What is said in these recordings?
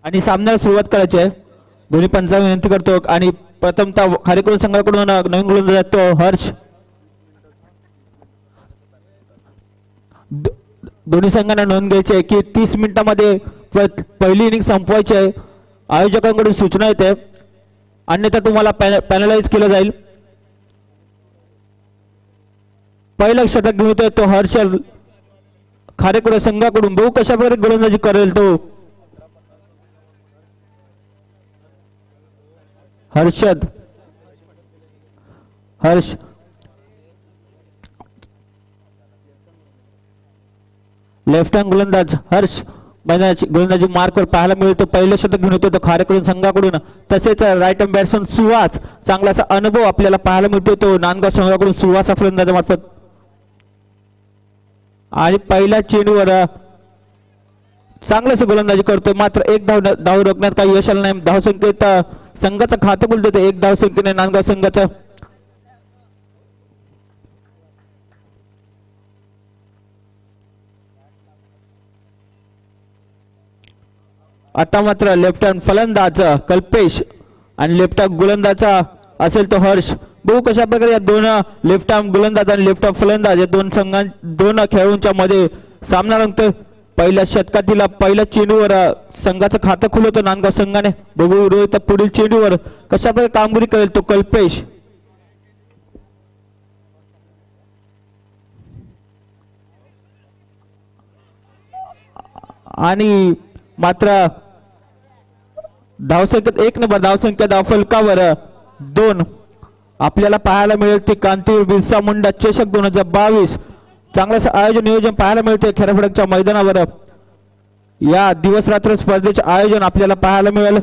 आणि सामन्याला सुरुवात करायची आहे. दोन्ही पंचांना विनंती करतो आणि प्रथमतः खारेकुळ संघाकडून नवीन गोलंदाज जातो हर्ष. दोन्ही संघांना नोंद घ्यायची आहे की 30 मिनिटांमध्ये पहिली इनिंग संपवायची आहे. आयोजकांकडून सूचना येते अन्यथा तुम्हाला पॅनलाइज केलं जाईल. पहिला षटक घेऊन येतोय तो हर्षल खारेकुळ संघाकडून. बघू कशा प्रकारे गोलंदाजी करेल तो हर्ष. लेफ्ट हँड गोलंदाज हर्ष मैदानाची गोलंदाजी मार्कवर पाहायला मिळतो. पहिलं षटक घेऊन येतो तो खारेकुळ संघाकडून. तसेच राईट हँड बॅट्समन सुहास चांगलासा अनुभव आपल्याला पाहायला मिळतो तो नांदगाव संघाकडून सुहास फलंदाजामार्फत. आणि पहिल्या चेंडूवर चांगलाच गोलंदाजी करतोय मात्र एक धाव रोखण्यात काही यश आलं नाही. धावसंख्येत संघाचं खातं बोलतो एक धावसंख्येने नांदगाव संघाचं. आता मात्र लेफ्ट हँड फलंदाज कल्पेश आणि लेफ्ट हँड गोलंदाजा असेल तो हर्ष. बघू कशा प्रकारे या दोन लेफ्ट हँड गोलंदाज आणि लेफ्ट हँड फलंदाज या दोन खेळाडूंच्या मध्ये सामना रंगतोय. पहिल्या षटकातील पहिल्या चेंडूवर संघाचं खातं खुलवतो नांदगाव संघाने. बघू रोहित पुढील चेंडूवर कशा प्रकारे कामगिरी करेल तो कल्पेश. आणि मात्र धावसंख्येत 1 नंबर धावसंख्या धावफलकावर 2 आपल्याला पाहायला मिळेल ते क्रांतीवीर बिरसा मुंडा चषक 2022. चांगलं आयोजन नियोजन पाहायला मिळते खेळाफडकच्या मैदानावर. या दिवस रात्र स्पर्धेचे आयोजन आपल्याला पाहायला मिळेल.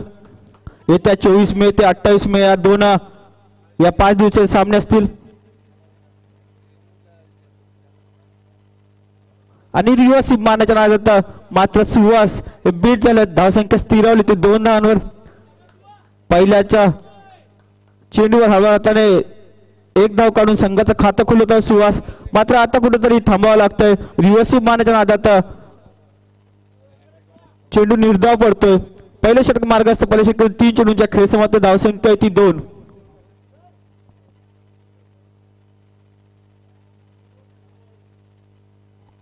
येत्या 24 मे ते 28 मे या 5 दिवसाचे सामने असतील. आणि रिव्हर्स मानाच्या नादात मात्र सुहास बीट झाले. धावसंख्या स्थिरावली ती 2 धावांवर. पहिल्याच्या चेंडूवर हवा हाताने 1 धाव काढून संघाचं खातं खुलत आहे सुहास. मात्र आता कुठेतरी थांबावं लागतंय. रिव्हर्स मानाच्या नादात चेंडू निर्धाव पडतोय. पहिलं षटक मार्गस्थ पहिल्या षटक 3 चेंडूंच्या खेळसमाप्त धावसंख्या आहे ती 2.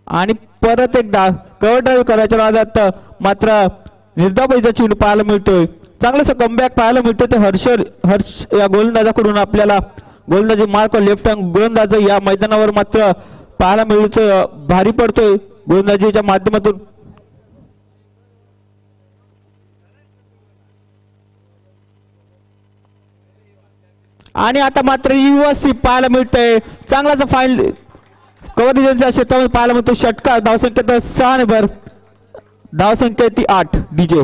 आणि परत एकदा कव्हर ड्राईव्ह करायच्या नादात मात्र निर्धाव पैसा चेंडू पाहायला मिळतोय. चांगलंसं कमबॅक पाहायला मिळतोय ते हर्ष या गोलंदाजाकडून. आपल्याला गोलंदाजी मार्क लेफ्ट हँड गोलंदाज या मैदानावर मात्र पाहायला मिळतोय. भारी पडतोय गोलंदाजीच्या माध्यमातून. आणि आता मात्र युवसी पाहायला मिळतंय. चांगलाच फाईल कव्हर डिझाईनच्या क्षेत्रामध्ये पाहायला मिळतो. षटकार धावसंख्या 6 नंबर धावसंख्या ती 8 डीजे.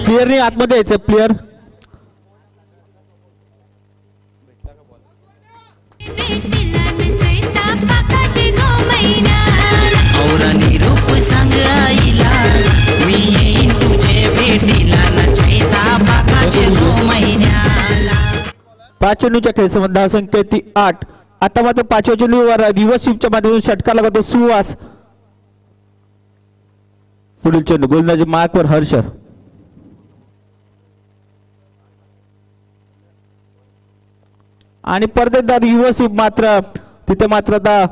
प्लेअरने आतमध्ये यायचं. प्लेअर पाच चेंडूच्या खेळीसोबत धावसंख्या ती 8. आता मात्र 5व्या चेंडूवर रिव्हर्स स्वीपच्या माध्यमातून षटकार लागतो सुहास. पुढील चेंडू गोलंदाजी मार्कवर हर्षर. आणि परत एकदा रिव्हर्स मात्र तिथे मात्र आता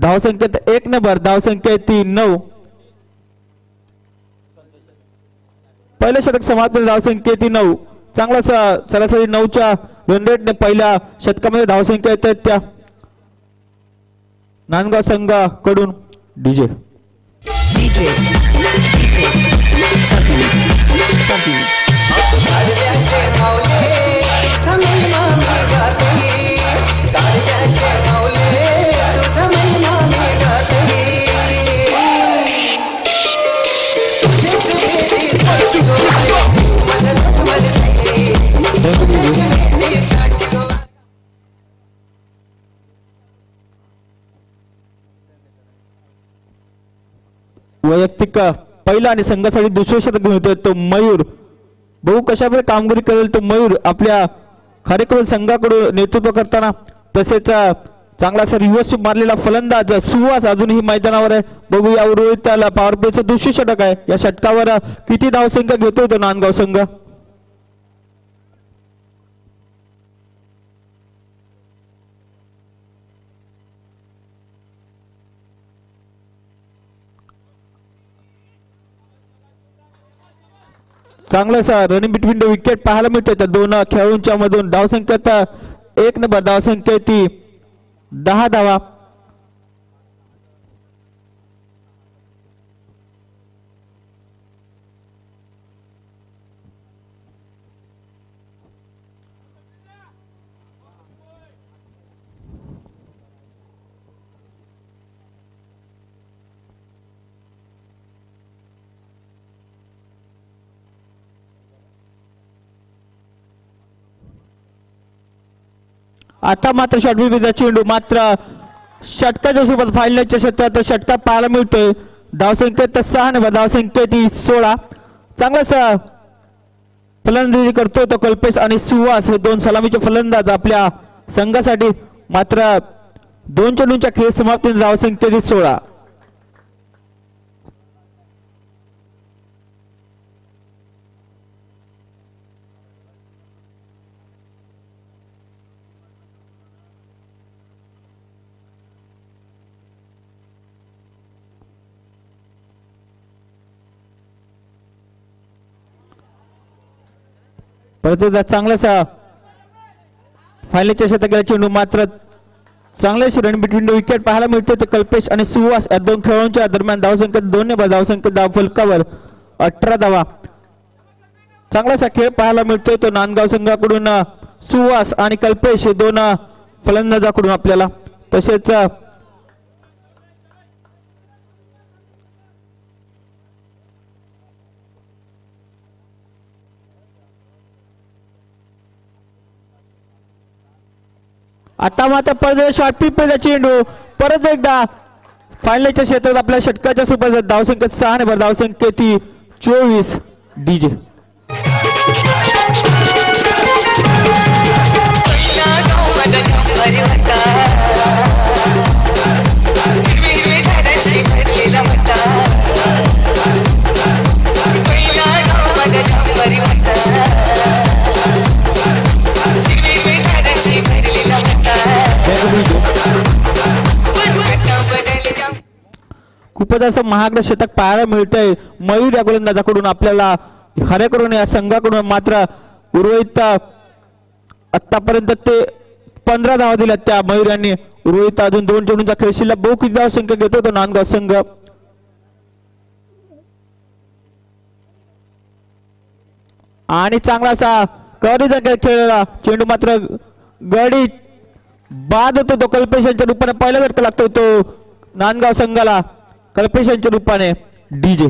धावसंख्येत 1 नंबर धावसंख्या ती 9. पहिलं षटक समाप्त धावसंख्या ती 9. चांगला सरासरी 9च्या रन रेटने पहिल्या षटकामध्ये धावसंख्या येतात त्या नांदगाव संघाकडून. डीजे वैयक्तिक पहिला आणि संघासाठी दुसरे शतक घेऊन येतोय तो मयूर. बघू कशा प्रकारे कामगिरी करेल तो मयूर आपल्या खारेकडून संघाकडून नेतृत्व करताना. तसेच चांगला असा रिव्हर्स मारलेला फलंदाज सुहास अजूनही मैदानावर आहे. बघू या रोहितला पॉवर प्लेचं दुसरे षटक आहे. या षटकावर किती धावसंख्या घेतोय तो नांदगाव संघ. चांगलासा रनिंग बिटवीन द विकेट पाहायला मिळतोय त्या दोन खेळाडूंच्या मधून. धावसंख्येत 1 नंबर धावसंख्या ती 10 धावा. आता मात्र षटविविध चेंडू मात्र षटकाच्या सोबत फायनलच्या क्षेत्रात षटका पाहायला मिळतोय. धावसंख्येत 6 नंबर धावसंख्येत 16. चांगलाच फलंदाजी करतोय तो कल्पेश आणि सुहास हे दोन सलामीचे फलंदाज आपल्या संघासाठी. मात्र 2 चेंडूंच्या खेळ समाप्तीने धावसंख्येत 16. परत एकदा चांगलासा फायनलच्या शतकाला चेंडू मात्र चांगल्याशी रन बिटवीन द विकेट पाहायला मिळते. ते कल्पेश आणि सुहास या दोन खेळाडूंच्या दरम्यान धावसंख्येत 2 नंबर धावसंख्येत धाव फलकावर 18 धावा. चांगलासा खेळ पाहायला मिळतोय तो नांदगाव संघाकडून सुहास आणि कल्पेश हे दोन फलंदाजाकडून आपल्याला. तसेच आता मात्र परत शॉर्ट पिपचा चेंडू परत एकदा फायनलच्या क्षेत्रात आपल्या षटकाच्या सुपर धावसंख्येत 6 नंबर धावसंख्येत 24 डीजे. खूपच असं महागडं शतक पाहायला मिळतंय मयूर या गोलंदाजाकडून आपल्याला. खरेकडून या संघाकडून मात्र उर्वरित आतापर्यंत ते 15 धावा दिल्या त्या मयूर यांनी. उर्वरित अजून 2 चेंडूंचा खेळ शिल्लक. बहु किती धाव संख्या घेतो तो नांदगाव संघ. आणि चांगलासा करीचा खेळ खेळला. चेंडू मात्र गडी बाद होतो तो कल्पेश यांच्या रूपाने. पहिला झटका लागतो तो नांदगाव संघाला कल्पेश यांच्या रूपाने. डीजे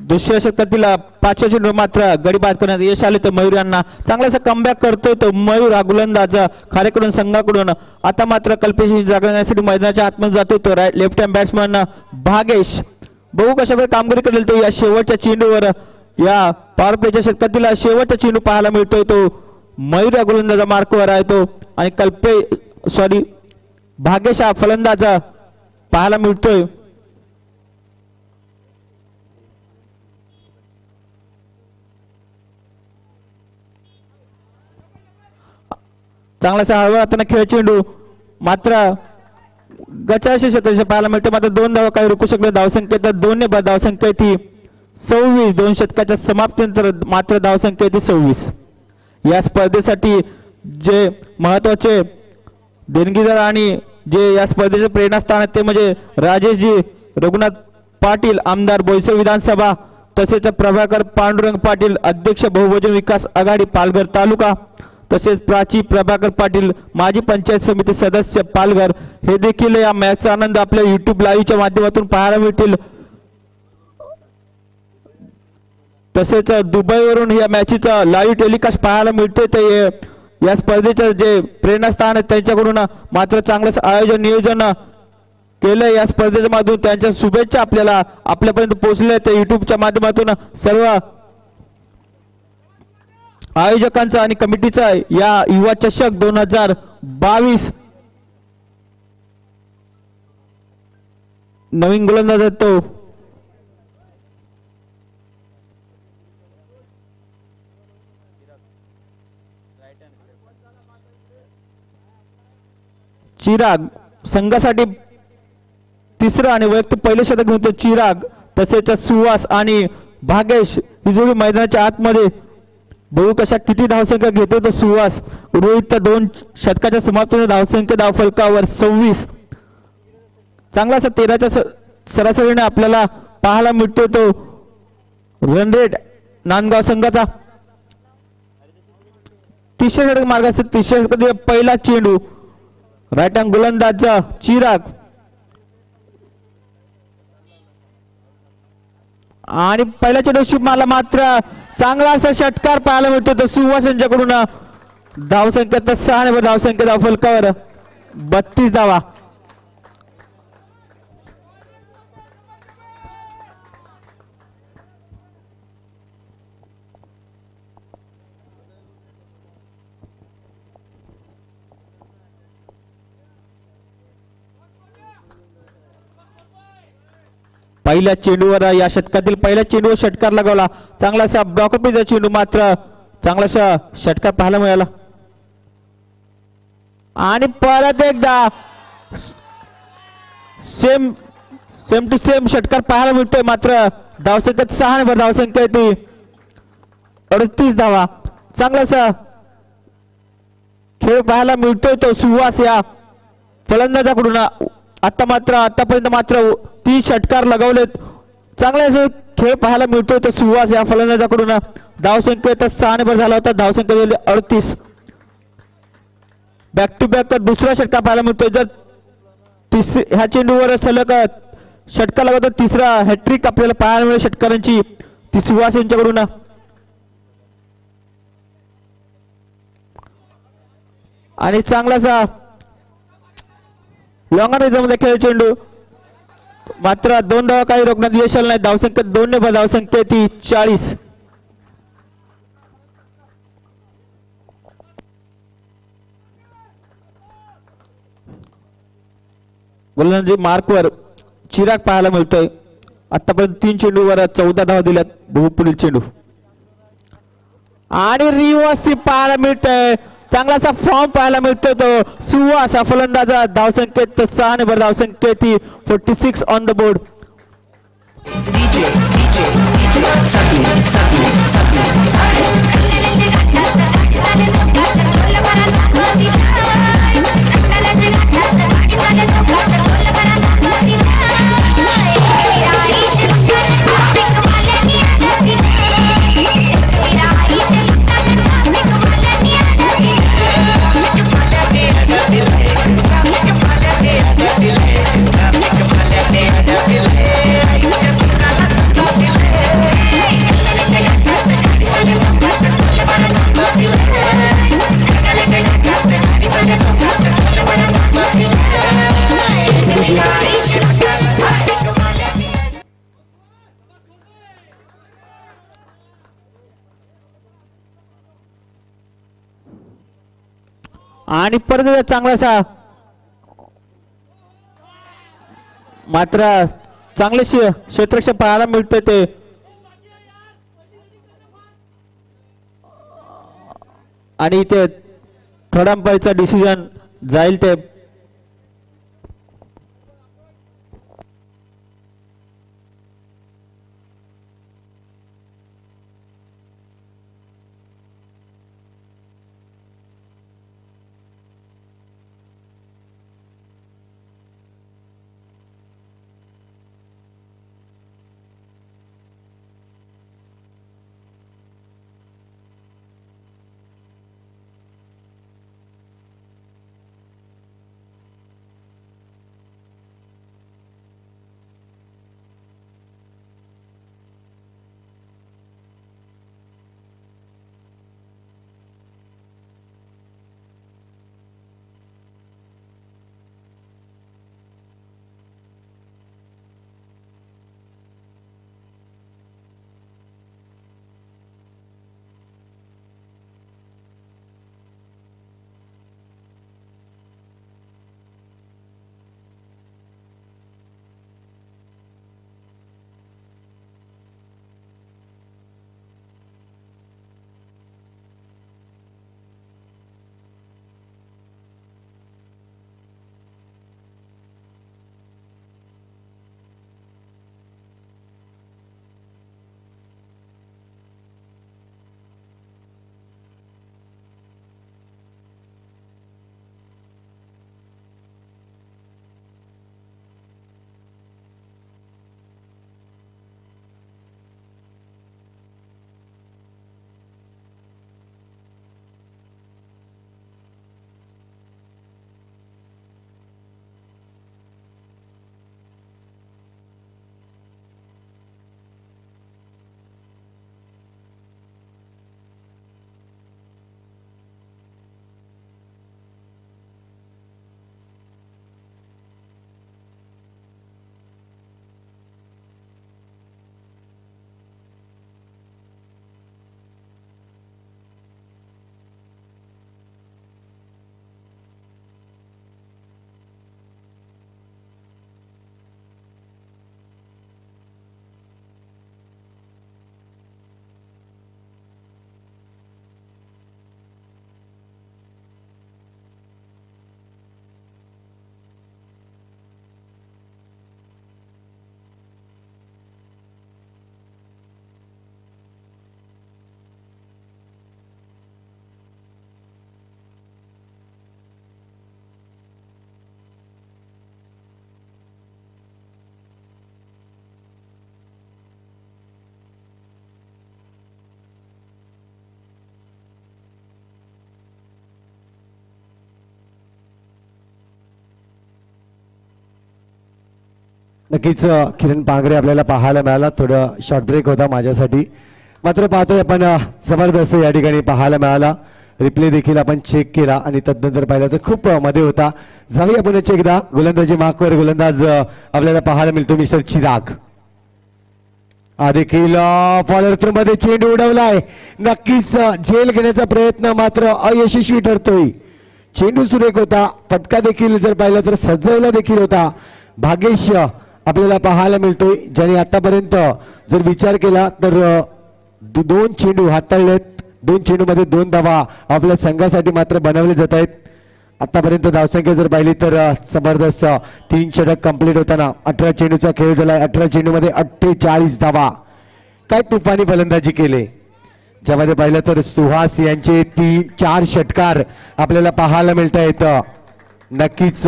दुसऱ्या षटकातील 5व्या चेंडू मात्र गडी बाद करण्यात यश आले तर मयूर यांना. चांगलासा कमबॅक करतोय तो मयूर हा गोलंदाज खारेकडून संघाकडून. आता मात्र कल्पेश जागण्यासाठी मैदानाच्या आतमध्ये जातोय तो लेफ्ट हँड बॅट्समन भागेश. बघू कशा प्रकारे कामगिरी करेल तो या शेवटच्या चेंडूवर. या पॉवर प्लेच्या षटकातील शेवटचा चेंडू पाहायला मिळतोय तो मयूर या गोलंदाजा मार्कवर आहे तो. आणि भागेश हा फलंदाज पाहायला मिळतोय. चांगलासा हळूहळू आता खेळ चेंडू मात्र गचाशी क्षेत्राचे पाहायला मिळते. मात्र 2 धावा काही रोखू शकले. धावसंख्येत 2 ने बाद धावसंख्या ती 26. 2 षटकाच्या समाप्तीनंतर मात्र धावसंख्या ती 26. या स्पर्धेसाठी जे महत्वाचे देणगीदार आणि जे या स्पर्धेचे प्रेरणास्थान आहे ते म्हणजे राजेशजी रघुनाथ पाटील, आमदार बोईसर विधानसभा, तसेच प्रभाकर पांडुरंग पाटील, अध्यक्ष बहुवचन विकास आघाडी पालघर तालुका, तसेच प्राची प्रभाकर पाटील, माजी पंचायत समिती सदस्य पालघर. हे देखील या मॅचचा आनंद आपल्या YouTube लाईव्हच्या माध्यमातून पाहायला मिळतील. तसेच दुबईवरून या मॅचचा लाईव्ह टेलिकास्ट पाहायला मिळते. ते या स्पर्धेचं जे प्रेरणास्थान आहे त्यांच्याकडून मात्र चांगलंच आयोजन नियोजन केलं. या स्पर्धेच्या माध्यमातून त्यांच्या शुभेच्छा आपल्याला आपल्यापर्यंत पोहोचल्या. त्या युट्यूबच्या माध्यमातून सर्व आयोजकांचा आणि कमिटीचा या युवा चषक 2022 नवीन गोलंदाज तो चिराग संघासाठी तिसरं आणि वैयक्तिक पहिले शतक घेऊन तो चिराग. तसेच सुहास आणि भागेश ही जोडी मैदानाच्या आतमध्ये बघू कशा किती धावसंख्या घेतो तो सुहास. रोहित 2 षटकाच्या समाप्तीने धावसंख्या धावफलकावर 26. चांगला असा 13च्या सरासरीने आपल्याला पाहायला मिळतो तो रन रेट नांदगाव संघाचा. तिसऱ्या षटक मार्ग असते. तिसऱ्या षटकात पहिला चेंडू राईट हँड गोलंदाज चिराग आणि पहिल्या चेंडू मला मात्र चांगला असा षटकार पाहायला मिळतो तो सुहास यांच्याकडून. धावसंख्या तर 6 धावसंख्या धावफलकावर 32 धावा. पहिल्या चेंडूवर या षटकातील पहिल्या चेंडूवर षटकार लगावला. चांगलासा ब्लॉकअपचा चेंडू मात्र चांगलासा षटकार पाहायला मिळाला. आणि परत एकदा सेम टू सेम षटकार पाहायला मिळतोय. मात्र धावसंख्येत 6 धावसंख्या ती 38 धावा. चांगलासा खेळ पाहायला मिळतोय तो सुहास या फलंदाजाकडून. आतापर्यंत मात्र 30 षटकार लगावलेत. चांगले खेळ पाहायला मिळतोय तर सुहास या फलंदाजाकडून. धावसंख्येत 6 झाला होता. धावसंख्या 38. बॅक टू बॅक दुसरा षटकार पाहायला मिळतोय. जर ह्या चेंडूवर सलग षटकार लागला तर तिसरा हॅट्रिक आपल्याला पाहायला मिळेल षटकारांची ती सुहास यांच्याकडून. आणि चांगलासा लॉंग मध्ये खेळ चेंडू मात्र 2 धावा काही रोखण्यात यश आलं नाही. धावसंख्या 2 धावसंख्या ती 40. गोलंदाजी मार्कवर चिराग पाहायला मिळतोय. आतापर्यंत 3 चेंडूवर 14 धावा दिल्यात. पुढील चेंडू आणि रिवर्स पाहायला मिळतंय. चांगलासा फॉर्म पाहायला मिळतोय तो सुहास फलंदाज. धावसंख्येत 6 धावसंख्या ती 46 ऑन द बोर्ड. आणि परत चांगलासा मात्र चांगले क्षेत्ररक्षण पाहायला मिळते ते. आणि इथे थर्ड अंपायरचा डिसिजन जाईल ते. नक्कीच किरण पांगरे आपल्याला पाहायला मिळाला. थोडं शॉर्ट ब्रेक होता माझ्यासाठी, मात्र पाहतोय आपण जबरदस्त या ठिकाणी पाहायला मिळाला. रिप्ले देखील आपण चेक केला आणि तदनंतर पाहिलं तर खूप मध्ये होता. जाऊया पुन्हा एकदा गोलंदाजी मार्कवर गोलंदाज आपल्याला पाहायला मिळतो मिस्टर चिराग. देखील फॉलोअर मध्ये चेंडू उडवलाय. नक्कीच झेल घेण्याचा प्रयत्न मात्र अयशस्वी ठरतोय. चेंडू सुरेख होता, फटका देखील जर पाहिलं तर सजवला देखील होता. भाग्येश आपल्याला पाहायला मिळतोय, ज्याने आतापर्यंत जर विचार केला तर 2 चेंडू हाताळलेत. 2 चेंडू मध्ये 2 धावा आपल्या संघासाठी मात्र बनवले जात आहेत. आतापर्यंत धावसंख्या जर पाहिली तर जबरदस्त 3 षटक कंप्लीट होताना 18 चेंडूचा खेळ झालाय. 18 चेंडू मध्ये 48 धावा. काय तुफानी फलंदाजी केले. ज्यामध्ये पाहिलं तर सुहास यांचे 3-4 षटकार आपल्याला पाहायला मिळत आहेत. नक्कीच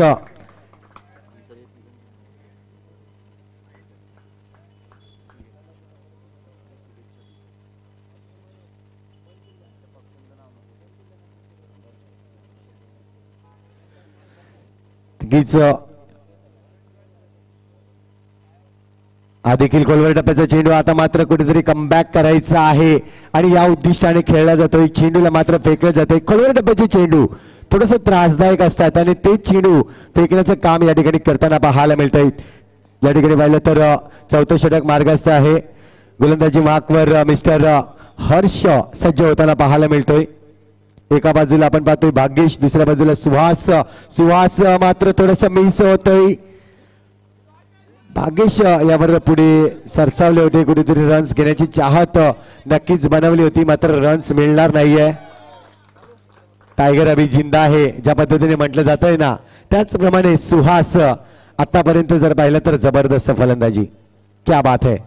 देखील खोलवर टप्प्याचा चेंडू आता मात्र कुठेतरी कमबॅक करायचा आहे आणि या उद्दिष्टाने खेळला जातोय. चेंडूला मात्र फेकलं जाते. खोलवर टप्प्याचे चेंडू थोडस त्रासदायक असतात आणि ते चेंडू फेकण्याचं काम या ठिकाणी करताना पाहायला मिळतंय. या ठिकाणी पाहिलं तर 4थं षटक मार्गस्थ आहे. गोलंदाजी मार्कवर मिस्टर हर्ष सज्ज होताना पाहायला मिळतोय. एका बाजूला आपण पाहतोय भाग्येश, दुसऱ्या बाजूला सुहास मात्र थोडस मिस होतोय. भाग्येश यावर पुढे सरसावले होते. कुठेतरी रन्स घेण्याची चाहत नक्कीच बनवली होती, मात्र रन्स मिळणार नाहीये. टायगर अभी जिंदा आहे ज्या पद्धतीने म्हटलं जात आहे ना, त्याचप्रमाणे सुहास आतापर्यंत जर पाहिलं तर जबरदस्त फलंदाजी. क्या बात है.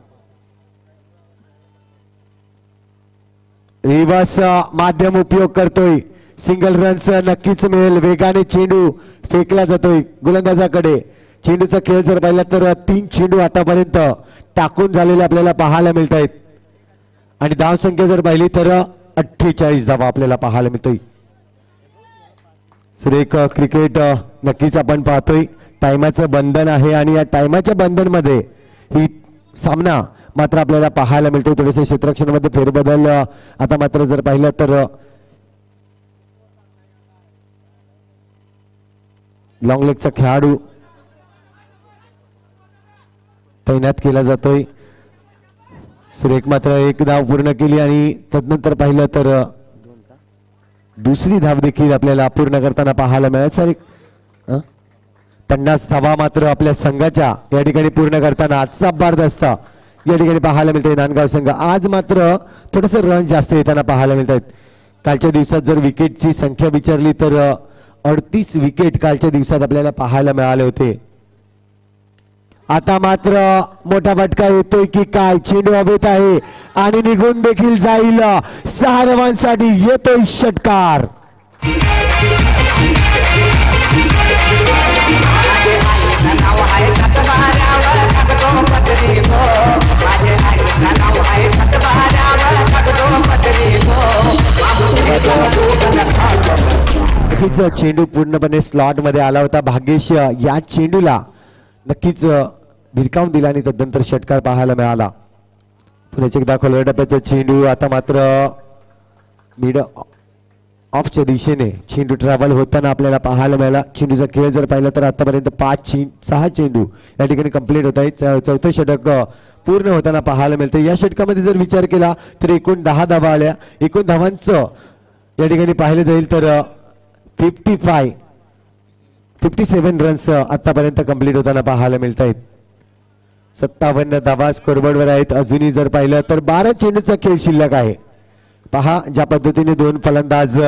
रिवर्स माध्यम उपयोग करतोय. सिंगल रन्स नक्कीच मिळेल. वेगाने चेंडू फेकला जातोय गोलंदाजाकडे. चेंडूचा खेळ जर पाहिला तर 3 चेंडू आतापर्यंत टाकून झालेले आपल्याला पाहायला मिळत आहेत आणि धावसंख्या जर पाहिली तर 48 धावा आपल्याला पाहायला मिळतोय. सुरेख क्रिकेट नक्कीच आपण पाहतोय. टायमाचं बंधन आहे आणि या टायमाच्या बंधन मध्ये ही सामना मात्र आपल्याला पाहायला मिळतोय. थोडेसे क्षेत्ररक्षणामध्ये फेरबदल आता मात्र जर पाहिलं तर लॉंग लेगचा खेळाडू तैनात केला जातोय. सुरेख मात्र 1 धाव पूर्ण केली आणि तदनंतर पाहिलं तर दुसरी धाव देखील आपल्याला पूर्ण करताना पाहायला मिळाली. 50 धावा मात्र आपल्या संघाच्या या ठिकाणी पूर्ण करताना आजचा बरदस्त या ठिकाणी पाहायला मिळतोय. नांदगाव संघ आज मात्र थोडस रन जास्त येताना पाहायला मिळत आहेत. कालच्या दिवसात जर विकेटची संख्या विचारली तर 38 विकेट कालच्या दिवसात आपल्याला पाहायला मिळाले होते. आता मात्र मोठा फटका येतोय की काय. चेंडू हवेत आहे आणि निघून देखील जाईल. 6 धावांसाठी येतोय षटकार. चेंडू पूर्णपणे स्लॉट मध्ये आला होता. भाग्येश या चेंडूला नक्कीच भिरकावून दिला आणि तदनंतर षटकार पाहायला मिळाला. पुढे एकदा खोलवर टप्प्याचा चेंडू आता मात्र मिड ऑफच्या दिशेने चेंडू ट्रॅव्हल होताना आपल्याला पाहायला मिळाला. चेंडूचा खेळ जर पाहिला तर आतापर्यंत 6 चेंडू या ठिकाणी कंप्लीट होत आहेत. 4थं षटक पूर्ण होताना पाहायला मिळते. या षटकामध्ये जर विचार केला तर एकूण 10 धावा आल्या. एकूण धावांचं या ठिकाणी पाहिलं जाईल तर 57 रन्स आतापर्यंत कंप्लीट होताना पाहायला मिळत आहेत. 57 धावा स्कोरबोर्डवर आहेत. अजूनही जर पाहिलं तर 12 चेंडूचा खेळ शिल्लक आहे. पहा ज्या पद्धतीने 2 फलंदाज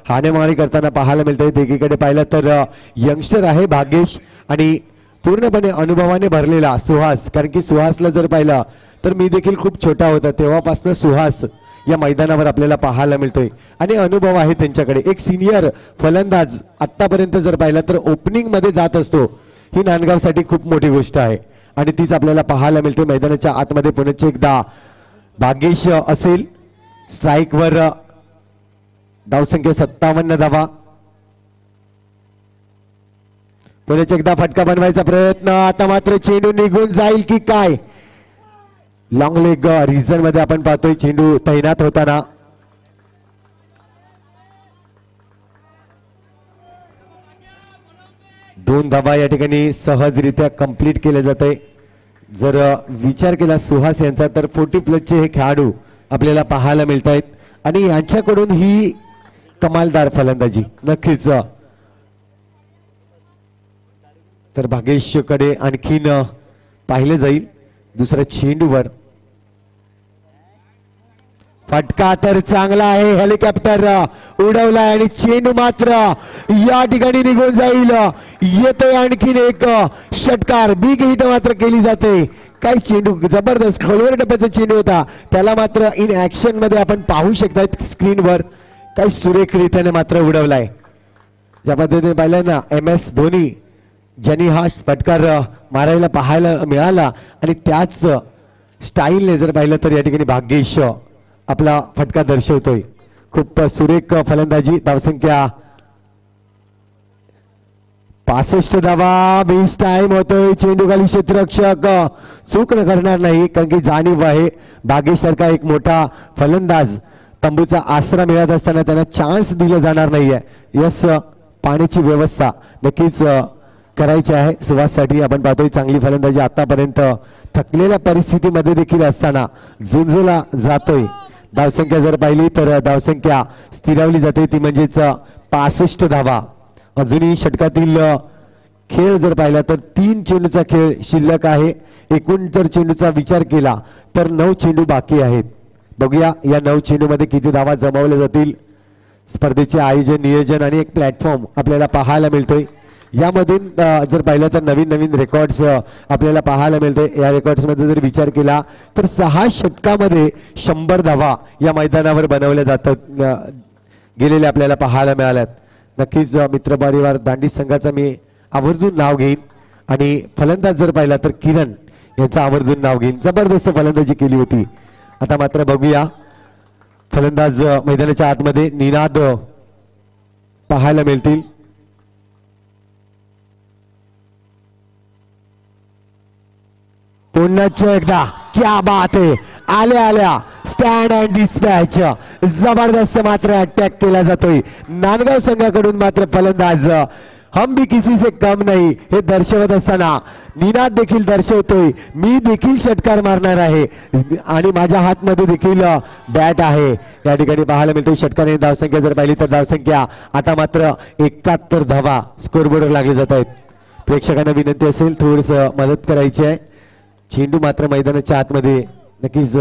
हाणेमारी करताना पाहायला मिळत आहेत. एकीकडे पाहिलं तर यंगस्टर आहे भाग्येश आणि पूर्णपणे अनुभवाने भरलेला सुहास. कारण की सुहासला जर पाहिलं तर मी देखील खूप छोटा होता तेव्हापासून सुहास या मैदानावर आपल्याला पाहायला मिळतोय आणि अनुभव आहे त्यांच्याकडे. एक सिनियर फलंदाज आतापर्यंत जर पाहिला तर ओपनिंग मध्ये जात असतो. ही नांदगावसाठी खूप मोठी गोष्ट आहे आणि तीच आपल्याला पाहायला मिळते. मैदानाच्या आतमध्ये पुण्याचे एकदा भाग्येश असेल. स्ट्राईकवर धावसंख्या 57 धावा. पुण्याच एकदा फटका बनवायचा प्रयत्न, आता मात्र चेंडू निघून जाईल की काय. लॉंग लेग रिझन मध्ये आपण पाहतोय चेंडू तैनात होताना. दोन धावा या ठिकाणी सहजरित्या कंप्लीट केले जाते. जर विचार केला सुहास यांचा तर 40+ हे खेळाडू आपल्याला पाहायला मिळत आहेत आणि यांच्याकडून ही कमालदार फलंदाजी नक्कीच. तर भागेशकडे आणखीन पाहिलं जाईल. दुसऱ्या चेंडूवर फटका तर चांगला आहे. हेलिकॉप्टर उडवलाय आणि चेंडू मात्र या ठिकाणी निघून जाईल. येतोय आणखीन एक षटकार. बिग हिट मात्र केली जाते. काही चेंडू जबरदस्त खोलवर टप्प्याचा चेंडू होता, त्याला मात्र इन ऍक्शन मध्ये आपण पाहू शकतात स्क्रीनवर. काही सुरेखरित्याने मात्र उडवलाय. ज्या पद्धतीने पाहिलं ना MS धोनी ज्यांनी हा फटकार मारायला पाहायला मिळाला आणि त्याच स्टाईलने जर पाहिलं तर या ठिकाणी भाग्येश आपला फटका दर्शवतोय. खूप सुरेख फलंदाजी. धावसंख्या 65 धावा. बेस टाइम होतोय. चेंडू खाली क्षेत्ररक्षक चूक न करणार नाही, कारण की जाणीव आहे भाग्येश सारखा एक मोठा फलंदाज तंबूचा आसरा मिळत असताना त्यांना चान्स दिला जाणार नाहीये. यस, पाण्याची व्यवस्था नक्कीच करायची आहे सुहाससाठी. आपण पाहतोय चांगली फलंदाजी आतापर्यंत थकलेल्या परिस्थितीमध्ये देखील असताना झुंजला जातोय. धावसंख्या जर पाहिली तर धावसंख्या स्थिरावली जाते, ती म्हणजेच 65 धावा. अजूनही षटकातील खेळ जर पाहिला तर 3 चेंडूचा खेळ शिल्लक आहे. एकूण जर चेंडूचा विचार केला तर 9 चेंडू बाकी आहेत. बघूया या 9 चेंडूमध्ये किती धावा जमावल्या जातील. स्पर्धेचे आयोजन, नियोजन आणि एक प्लॅटफॉर्म आपल्याला पाहायला मिळतोय. यामध्ये जर पाहिलं तर नवीन नवीन रेकॉर्ड्स आपल्याला पाहायला मिळते. या रेकॉर्ड्समध्ये जर विचार केला तर 6 षटकामध्ये 100 धावा या मैदानावर बनवल्या जातात गेलेले आपल्याला पाहायला मिळाल्यात. नक्कीच मित्रपरिवार दांडी संघाचा मी आवर्जून नाव घेईन आणि फलंदाज जर पाहिला तर किरण यांचं आवर्जून नाव घेईन. जबरदस्त फलंदाजी केली होती. आता मात्र बघूया फलंदाज मैदानाच्या आतमध्ये निनाद पाहायला मिळतील. पुन्हा एकदा क्या बात आहे. आल्या आल्या स्टँड अँड डिस्पॅच. जबरदस्त मात्र अटॅक केला जातोय नांदगाव संघाकडून. मात्र फलंदाज हम भी किसी से कम नाही हे दर्शवत असताना निनाद देखील दर्शवतोय मी देखील षटकार मारणार आहे आणि माझ्या हातमध्ये देखील बॅट आहे. या ठिकाणी पाहायला मिळतोय षटकार. धावसंख्या जर पाहिली तर धावसंख्या आता मात्र 71 धावा स्कोरबोर्डवर लागले जात आहेत. प्रेक्षकांना विनंती असेल थोडस मदत करायची आहे. चेंडू मात्र मैदानाच्या आतमध्ये नक्कीच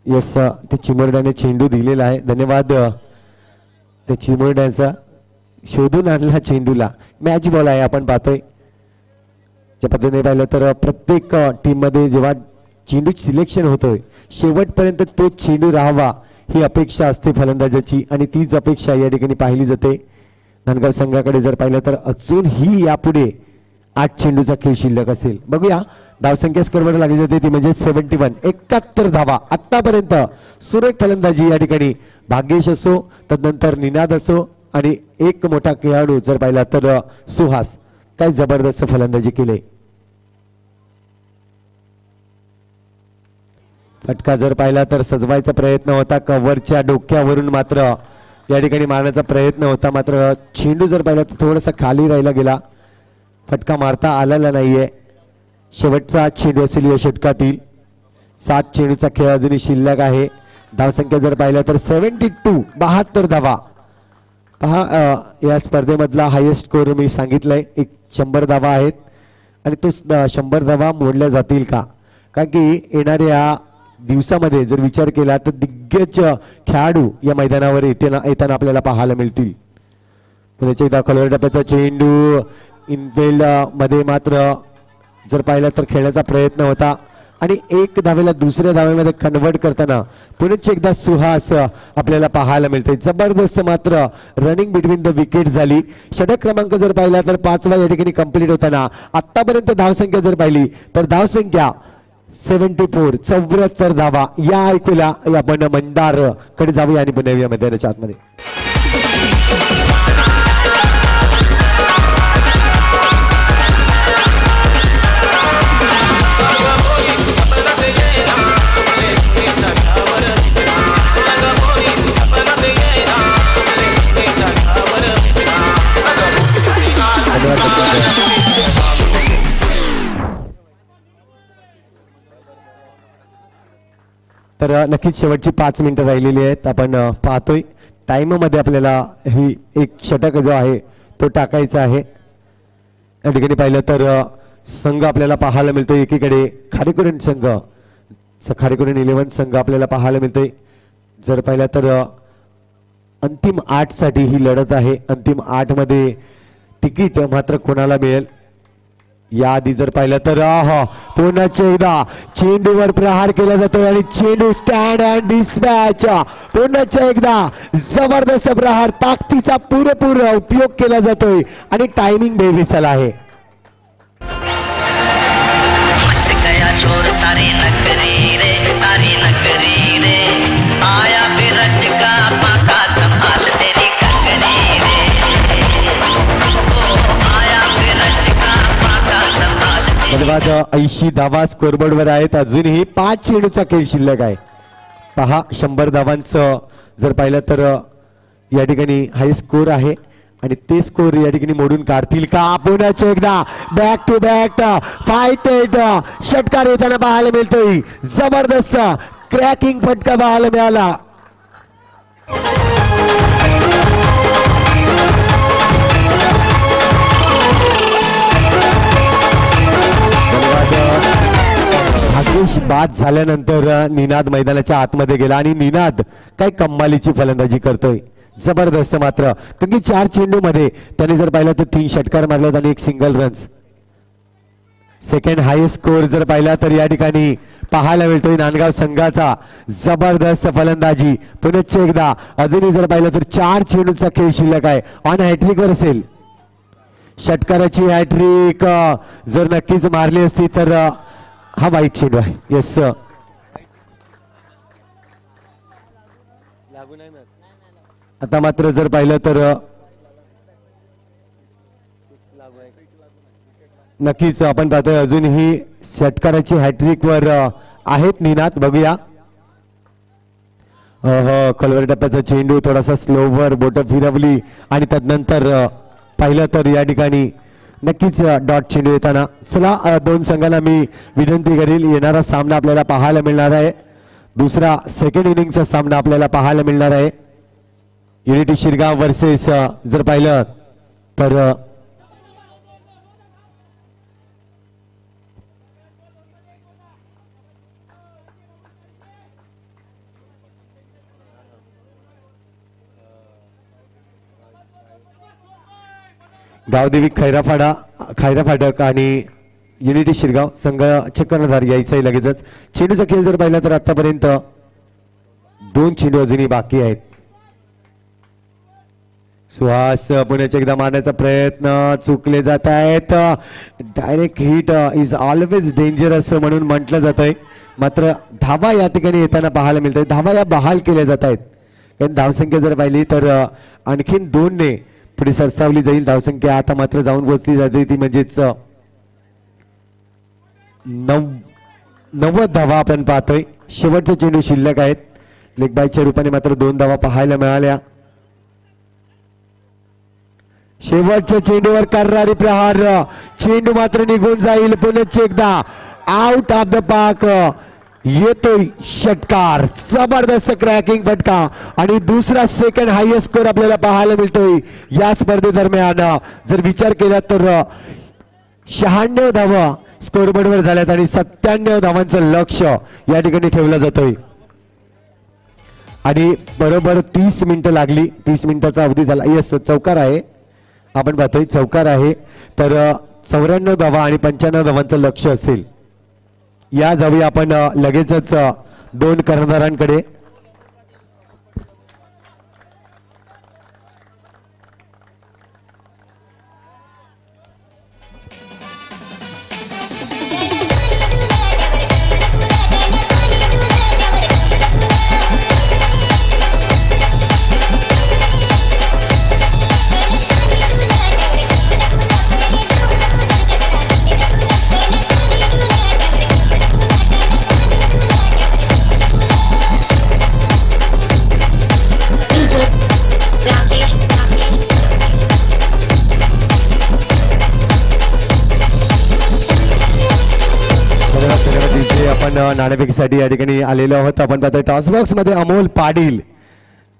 यस ते चिमुरड्याने चेंडू दिलेला आहे. धन्यवाद त्या चिमुरड्याचा. शोधून आणला चेंडूला. मॅच बॉल आहे आपण पाहतोय. ज्या पद्धतीने पाहिलं तर प्रत्येक टीम मध्ये जेव्हा चेंडू सिलेक्शन होतोय शेवटपर्यंत तो चेंडू राहावा ही अपेक्षा असते फलंदाजाची आणि तीच अपेक्षा या ठिकाणी पाहिली जाते. नांदगाव संघाकडे जर पाहिलं तर अजूनही यापुढे 8 चेंडूचा खेळ शिल्लक असेल. बघूया धावसंख्या स्कोरवर लागली जाते ती म्हणजे 71. 71 धावा आतापर्यंत. सुरेख फलंदाजी या ठिकाणी भाग्येश असो तदनंतर निनाद असो आणि एक मोठा खेळाडू जर पाहिला तर सुहास. काय जबरदस्त फलंदाजी केली. फटका जर पाहिला तर सजवायचा प्रयत्न होता कव्हरच्या डोक्यावरून, मात्र या ठिकाणी मारण्याचा प्रयत्न होता. मात्र चेंडू जर पाहिला तर थोडासा खाली राहिला गेला. फटका मारता आलेला नाहीये. शेवटचा चेंडू असेल या षटकातील. 7 चेंडूचा खेळ अजूनही शिल्लक आहे. धावसंख्या जर पाहिला तर 72. 72 धावा. पहा या स्पर्धेमधला हायेस्ट स्कोर मी सांगितलंय 100 धावा आहेत आणि तो 100 धावा मोडल्या जातील का? कारण की येणाऱ्या दिवसामध्ये जर विचार केला तर दिग्गज खेळाडू या मैदानावर येताना आपल्याला पाहायला मिळतील. पुण्याच्या दाखल टप्प्याचा चेंडू इनफिल्ड मध्ये मात्र जर पाहिला तर खेळण्याचा प्रयत्न होता आणि एक धावेला दुसऱ्या धावेमध्ये कन्वर्ट करताना पुण्याची एकदा सुहास आपल्याला पाहायला मिळते. जबरदस्त मात्र रनिंग बिटवीन द विकेट झाली. षटक क्रमांक जर पाहिला तर 5वा या ठिकाणी कंप्लीट होताना आतापर्यंत धावसंख्या जर पाहिली तर धावसंख्या 74 74 धावा या ऐकूया आपण मंदार कडे जाऊया आणि पुन्हा येऊया मैदानाच्या आतमध्ये. तर नक्कीच शेवटची 5 मिनिटं राहिलेली आहेत. आपण पाहतोय टाइम मध्ये आपल्याला ही एक षटक जो आहे तो टाकायचा आहे. या ठिकाणी पाहिलं तर संघ आपल्याला पाहायला मिळतोय. एकीकडे खारेकुरण संघ खारेकुरण 11 संघ आपल्याला पाहायला मिळतोय. जर पाहिलं तर अंतिम 8 साठी ही लढत आहे. अंतिम 8 मध्ये तिकीट मात्र कोणाला मिळेल याआधी जर पाहिलं तर पुन्हा एकदा चेंडूवर प्रहार केला जातोय आणि चेंडू स्टँड अँड डिस्पॅच. पुन्हा एकदा जबरदस्त प्रहार ताकदीचा पुरेपूर उपयोग केला जातोय आणि टायमिंग बेविसल आहे. धन्यवाद. 80 धावा स्कोरबोर्ड वर आहेत. अजूनही 5 चेंडूचा खेळ शिल्लक आहे. पहा 100 धावांचं जर पाहिलं तर या ठिकाणी हाय स्कोर आहे आणि ते स्कोर या ठिकाणी मोडून काढतील का. पुन्हा एकदा बॅक टू बॅक फायटेड षटकार येताना पाहायला मिळतोय. जबरदस्त क्रॅकिंग फटका पाहायला मिळाला. आदेश बाद झाल्यानंतर निनाद मैदानाच्या आतमध्ये गेला आणि निनाद काय कमालीची फलंदाजी करतोय. जबरदस्त मात्र कारण की 4 चेंडू मध्ये त्याने जर पाहिलं तर 3 षटकार मारलेत आणि 1 single runs. Second highest score जर पाहिला तर या ठिकाणी पाहायला मिळतोय नांदगाव संघाचा. जबरदस्त फलंदाजी. पुन्हा एकदा अजूनही जर पाहिलं तर 4 चेंडूचा खेळ शिल्लक आहे. ऑन हॅट्रिक वर असेल. षटकाराची हॅट्रिक जर नक्कीच मारली असती तर हा वाईट चेंडू आहे. येस आता मात्र जर पाहिलं तर नक्कीच आपण पाहतोय अजूनही षटकाराची हॅट्रिक वर आहेत निनाद. बघूया कलवर टप्प्याचा चेंडू थोडासा स्लोवर बोट फिरवली आणि त्यानंतर पाहिलं तर या ठिकाणी नक्कीच डॉट चेंडू येताना. चला 2 संघांना मी विनंती करील. येणारा सामना आपल्याला पाहायला मिळणार आहे. दुसरा सेकंड इनिंगचा सामना आपल्याला पाहायला मिळणार आहे. युनिटी शिरगाव वर्सेस जर पाहिलं तर गावदेवी खैरा फाटक आणि युनिटी शिरगाव संघ कर्णधार यायचा लगेचच. चेंडूचा खेळ जर पाहिला तर आतापर्यंत 2 चेंडू अजूनही बाकी आहेत. सुहास पुन्हा एकदा मारण्याचा प्रयत्न चुकले जात आहेत. Direct hit is always dangerous म्हणून म्हटलं जातंय. मात्र धावा या ठिकाणी येताना पाहायला मिळतात. धावा या बहाल केल्या जात आहेत. कारण धावसंख्या जर पाहिली तर आणखीन 2 ने पुढे सरसावली जाईल. धावसंख्या आता मात्र जाऊन पोहोचली जाते ती म्हणजेच 90 धावा आपण पाहतोय. शेवटचे चेंडू शिल्लक आहेत. लेगबायच्या रूपाने मात्र 2 धावा पाहायला मिळाल्या. शेवटच्या चेंडूवर करणारी प्रहार. चेंडू मात्र निघून जाईल. पुन्हा एकदा आउट ऑफ द पार्क येतोय षटकार. जबरदस्त क्रॅकिंग फटका आणि दुसरा सेकंड हायेस्ट स्कोर आपल्याला पाहायला मिळतोय या स्पर्धेदरम्यान. जर विचार केला तर 96 धावा स्कोरबोर्डवर झाल्यात आणि 97 धावांचं लक्ष या ठिकाणी ठेवलं जातोय. आणि बरोबर 30 मिनिटं लागली. 30 मिनिटाचा अवधी झाला. येस चौकार आहे. आपण पाहतोय चौकार आहे. तर 94 धावा आणि 95 धावांचं लक्ष असेल. या जाऊया आपण लगेचच 2 कर्णधारांकडे. आपण नाणेफेकीसाठी या ठिकाणी आलेलो आहोत. आपण पाहतोय टॉस बॉक्स मध्ये अमोल पाटील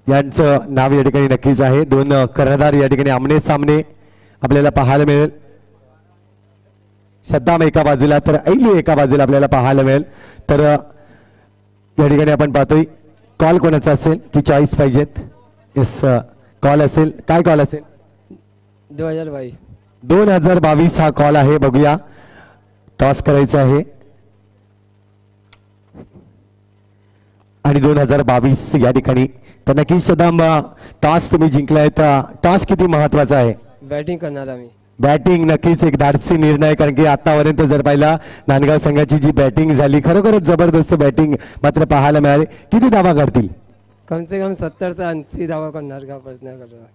यांचं नाव या ठिकाणी नक्कीच आहे. दोन कर्णधार या ठिकाणी आमने सामने आपल्याला पाहायला मिळेल. सद्दाम एका बाजूला तर ऐलू एका बाजूला आपल्याला पाहायला मिळेल. तर या ठिकाणी आपण पाहतोय कॉल कोणाचा असेल की चॉईस पाहिजेत. येस कॉल असेल. काय कॉल असेल? 2022 हा कॉल आहे. बघूया टॉस करायचा आहे आणि 2022 या ठिकाणी तर नक्कीच सदाम टॉस तुम्ही जिंकलाय. तर टॉस किती महत्वाचा आहे? बॅटिंग करणार आम्ही. बॅटिंग नक्कीच एक धाडसी निर्णय, कारण की आतापर्यंत जर पाहिला नांदगाव संघाची जी बॅटिंग झाली खरोखरच जबरदस्त बॅटिंग मात्र पाहायला मिळाली. किती धावा काढतील? कम से कम 70 ते 80 धावा करणार का प्रश्न करणार.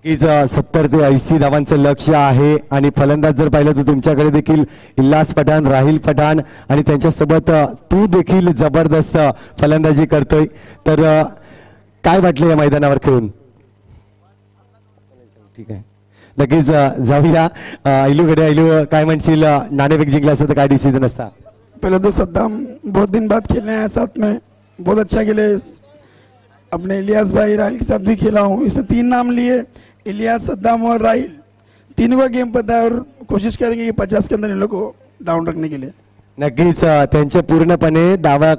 नक्कीच 70 ते 80 धावांचं लक्ष्य आहे. आणि फलंदाज जर पाहिलं तर तुमच्याकडे देखील इल्लास पठाण, राहिल पठाण आणि त्यांच्यासोबत तू देखील जबरदस्त फलंदाजी करतोय. तर काय वाटलं या मैदानावर खेळून? ठीक आहे नक्कीच जाऊया ऐलूकडे. ऐलू काय म्हणशील, नाणेफेक जिंकला असतं तर काय डिसिजन असता? पहले तो सद्दाम बहुत दिन बाद खेलने आया साथ में, बहुत अच्छा खेले. अपने इलियास भाई राहिल के साथ भी खेला हूँ. इसने 3 नाम लिए, इलियास, सद्दाम और राहिल. तीनों का गेम पता है और कोशिश करेंगे कि 50 के अंदर इन लोग को डाउन रखने के लिए. नक्कीच त्यांचे पूर्णपणे दावा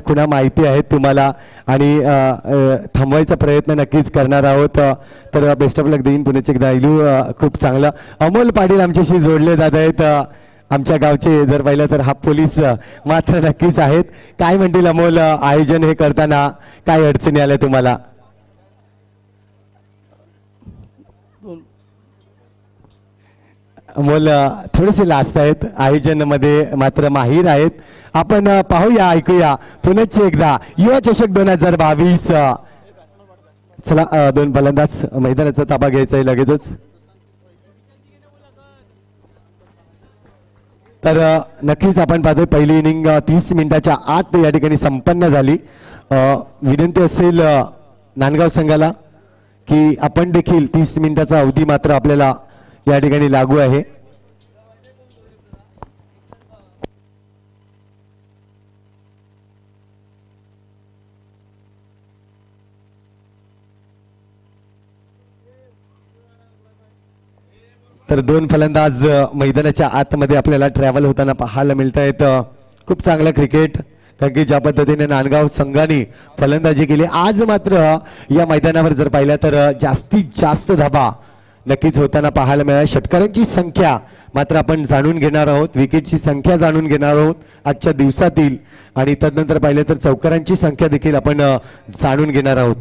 खुणा माहिती आहेत तुम्हाला आणि थांबवायचा प्रयत्न नक्कीच करणार आहोत. तर बेस्ट ऑफ लक देईन पुण्याचे एकदा. ऐलू खूप चांगलं. अमोल पाटील आमच्याशी जोडले जात आहेत. आमच्या गावचे जर पाहिलं तर हा पोलीस मात्र नक्कीच आहेत. काय म्हणतील अमोल, आयोजन हे करताना काय अडचणी आल्या तुम्हाला? अमोल थोडेसे लास्ट आहेत, आयोजन मध्ये मात्र माहीर आहेत. आपण पाहूया ऐकूया पुण्याचे एकदा युवा चषक 2022. चला दोन फलंदाज मैदानाचा ताबा घ्यायचा आहे लगेचच. तर नक्कीच आपण पाहतोय पहिली इनिंग 30 मिनिटाच्या आत या ठिकाणी संपन्न झाली. विनंती असेल नांदगाव संघाला की आपण देखील 30 मिनिटाचा अवधी मात्र आपल्याला या ठिकाणी लागू आहे. तर दोन फलंदाज मैदानाच्या आतमध्ये आपल्याला ट्रॅव्हल होताना पाहायला मिळत आहेत. खूप चांगलं क्रिकेट, कारण की ज्या पद्धतीने नांदगाव संघाने फलंदाजी केली आज मात्र या मैदानावर जर पाहिलं तर जास्तीत जास्त धाबा नक्कीच होताना पाहायला मिळाल्या. षटकारांची संख्या मात्र आपण जाणून घेणार आहोत, विकेटची संख्या जाणून घेणार आहोत आजच्या दिवसातील आणि तदनंतर पाहिलं तर चौकारांची संख्या देखील आपण जाणून घेणार आहोत.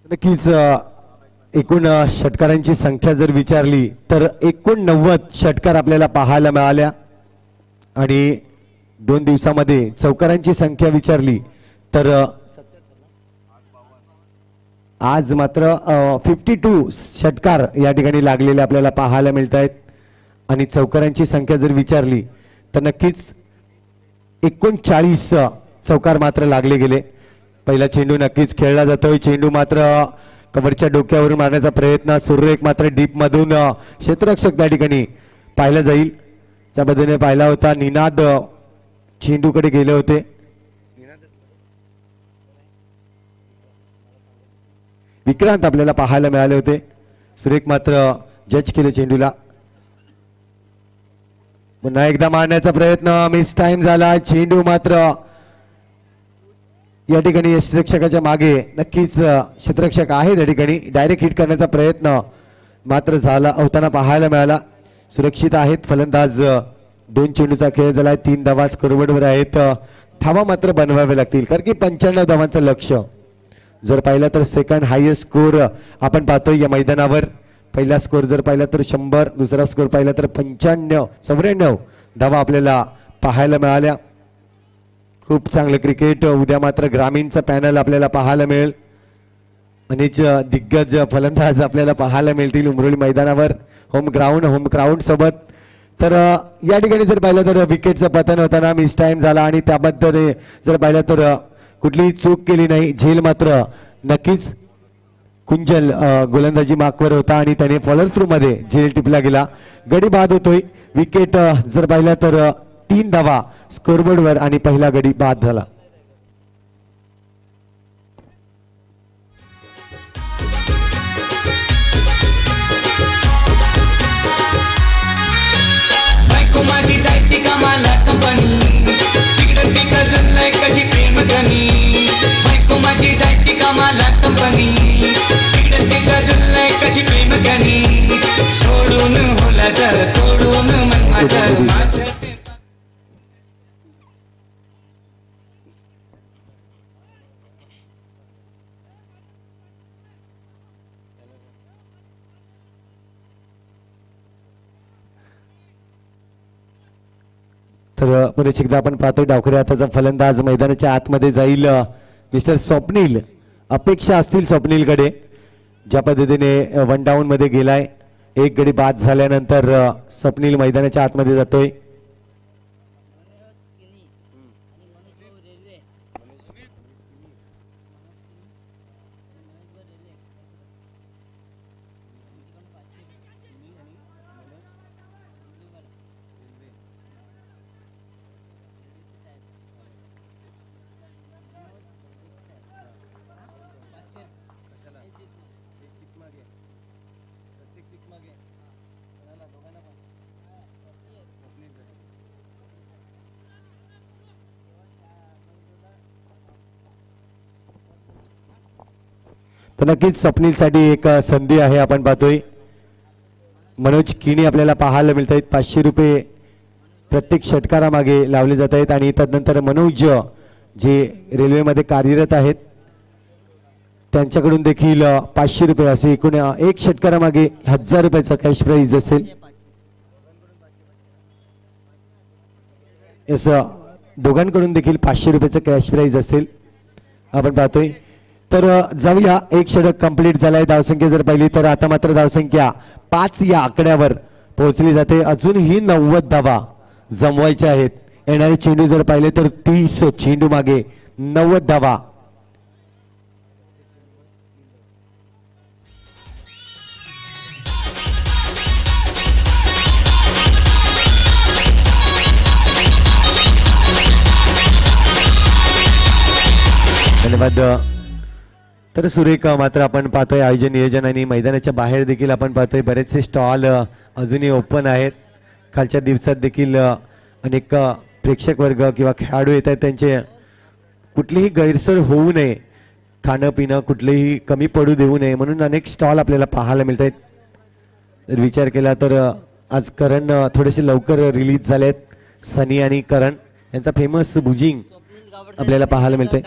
नक्कीच एकूण षटकारांची संख्या जर विचारली तर 89 षटकार आपल्याला पाहायला मिळाल्या आणि 2 दिवसामध्ये चौकारांची संख्या विचारली तर आज मात्र 52 षटकार या ठिकाणी लागलेले आपल्याला पाहायला मिळत आहेत. आणि चौकारांची संख्या जर विचारली तर नक्कीच 39 चौकार मात्र लागले गेले. पहिला चेंडू नक्कीच खेळला जातोय. चेंडू मात्र कबरच्या डोक्यावरून मारण्याचा प्रयत्न, सुरेख मात्र डीप मधून क्षेत्ररक्षक त्या ठिकाणी पाहिला जाईल. त्या पद्धतीने पाहिला होता. निनाद चेंडूकडे गेले होते. विक्रांत आपल्याला पाहायला मिळाले होते. सुरेख मात्र जज केले चेंडूला. पुन्हा एकदा मारण्याचा प्रयत्न, मिस टाइम झाला. चेंडू मात्र या ठिकाणी क्षेत्ररक्षकाच्या मागे नक्कीच क्षेत्ररक्षक आहे त्या ठिकाणी. डायरेक्ट हिट करण्याचा प्रयत्न मात्र झाला होताना पाहायला मिळाला. सुरक्षित आहेत फलंदाज. 2 चेंडूचा खेळ झालाय. 3 धावा स्कोरबोर्डवर आहेत. धावा मात्र बनवावे लागतील कारण की 95 धावांचं लक्ष्य जर पाहिलं तर सेकंड हायेस्ट स्कोर आपण पाहतोय या मैदानावर. पहिला स्कोर जर पाहिला तर 100, दुसरा स्कोर पाहिला तर 94 धावा आपल्याला पाहायला मिळाल्या. खूप चांगलं क्रिकेट. उद्या मात्र ग्रामीणचा पॅनल आपल्याला पाहायला मिळेल. अनेक दिग्गज फलंदाज आपल्याला पाहायला मिळतील उमरोली मैदानावर. होम ग्राउंड सोबत तर या ठिकाणी जर पाहिलं तर विकेटचं पतन होताना मिस टाइम झाला आणि त्याबद्दल जर पाहिलं तर कुठलीही चूक केली नाही. झेल मात्र नक्कीच कुंजल गोलंदाजी मार्कवर होता आणि त्याने फॉलो थ्रू मध्ये झेल टिपला गेला. गडी बाद होतोय. विकेट जर पाहिलं तर 3 धावा स्कोरबोर्डवर आणि पहिला गडी बाद झाला. माझी जायची कामाला कंपनी तिकडं तिकडं जणलंय कशी प्रेम गणी. बायको माझी जायची कामाला कंपनी तिकडं तिकडं जणलंय कशी प्रेम गणी. सोडून होला जर तोडून मन माझं तर पुन्हा एकदा आपण पाहतोय डावखरे हाताचा फलंदाज मैदानाच्या आतमध्ये जाईल. मिस्टर स्वप्नील, अपेक्षा असतील स्वप्नीलकडे. ज्या पद्धतीने 1 डाऊन मध्ये गेलाय, 1 गडी बाद झाल्यानंतर स्वप्नील मैदानाच्या आतमध्ये जातोय. तर नक्कीच स्वप्नीलसाठी एक संधी आहे. आपण पाहतोय मनोज किणी आपल्याला पाहायला मिळत आहेत. 500 रुपये प्रत्येक षटकारामागे लावले जात आहेत आणि तदनंतर मनोज जे रेल्वेमध्ये कार्यरत आहेत त्यांच्याकडून देखील 500 रुपये असे एकूण एक षटकारामागे 1000 रुपयाचा कॅश प्राइज असेल. यस, दोघांकडून देखील 500 रुपयाचं कॅश प्राइज असेल. आपण पाहतोय. तर जाऊया, एक षटक कंप्लीट झालाय. धावसंख्या जर पाहिली तर आता मात्र धावसंख्या 5 या आकड्यावर पोहोचली जाते. अजूनही 90 धावा जमवायच्या आहेत. येणारे चेंडू जर पाहिले तर 30 चेंडू मागे 90 धावा. धन्यवाद. तर सुरेख मात्र आपण पाहतोय आयोजन नियोजन आणि मैदानाच्या बाहेर देखील आपण पाहतोय बरेचसे स्टॉल अजूनही ओपन आहेत. कालच्या दिवसात देखील अनेक प्रेक्षक वर्ग किंवा खेळाडू येत आहेत. त्यांचे कुठलीही गैरसोय होऊ नये, खाणं पिणं कुठलेही कमी पडू देऊ नये म्हणून अनेक स्टॉल आपल्याला पाहायला मिळत आहेत. जर विचार केला तर आज करण थोडेसे लवकर रिलीज झाले आहेत. सनी आणि करण यांचा फेमस बुजिंग आपल्याला पाहायला मिळतंय.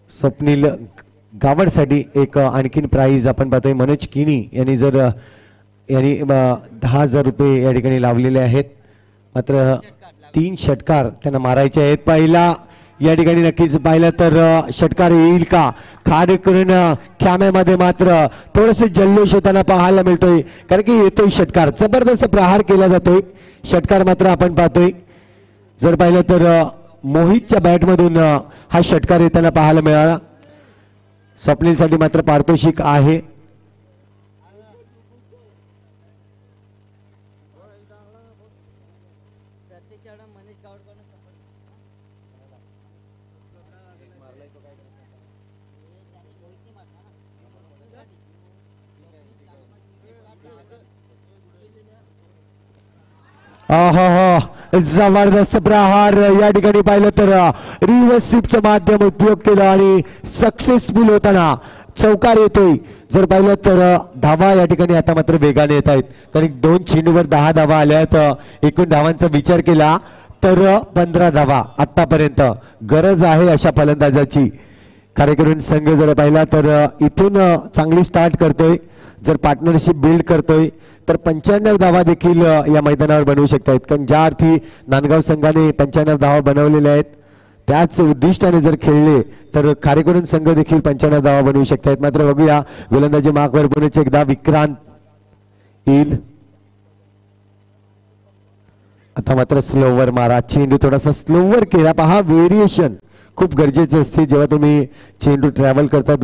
स्वप्नील गावडसाठी एक आणखीन प्राइज आपण पाहतोय. मनोज किणी यांनी 10,000 रुपये या ठिकाणी लावलेले आहेत. मात्र 3 षटकार त्यांना मारायचे आहेत. पहिला या ठिकाणी नक्कीच पाहिलं तर षटकार येईल का? कार्यकरण खेम्यामध्ये मात्र थोडेसे जल्लोष होताना पाहायला मिळतोय, कारण की येतोय षटकार. जबरदस्त प्रहार केला जातोय. षटकार मात्र आपण पाहतोय. जर पाहिलं तर मोहितच्या बॅटमधून हा षटकार येताना पाहायला मिळाला. स्वप्नीलसाठी मात्र पारितोषिक आहे. जबरदस्त प्रहार या ठिकाणी पाहिलं तर रिव्हर्स स्वीपचं माध्यम उपयोग केला आणि सक्सेसफुल होताना चौकार येतोय. जर पाहिलं तर धावा या ठिकाणी आता मात्र वेगाने येत आहेत, कारण 2 चेंडूवर 10 धावा आल्या आहेत. एकूण धावांचा विचार केला तर 15 धावा आतापर्यंत गरज आहे अशा फलंदाजाची. कार्यकरण संघ जर पाहिला तर इथून चांगली स्टार्ट करतोय. जर पार्टनरशिप बिल्ड करतोय तर 95 धावा देखील या मैदानावर बनवू शकतात, कारण ज्या अर्थी नांदगाव संघाने 95 धावा बनवलेल्या आहेत त्याच उद्दिष्टाने जर खेळले तर खारेकडून संघ देखील 95 धावा बनवू शकतात. मात्र बघूया गोलंदाजी मार्कवर पुन्हा एकदा विक्रांत येईल. आता मात्र स्लोवर मारा, चेंडू थोडासा स्लोवर केला. पहा व्हेरिएशन खूप गरजेचे असते जेव्हा तुम्ही चेंडू ट्रॅव्हल करतात.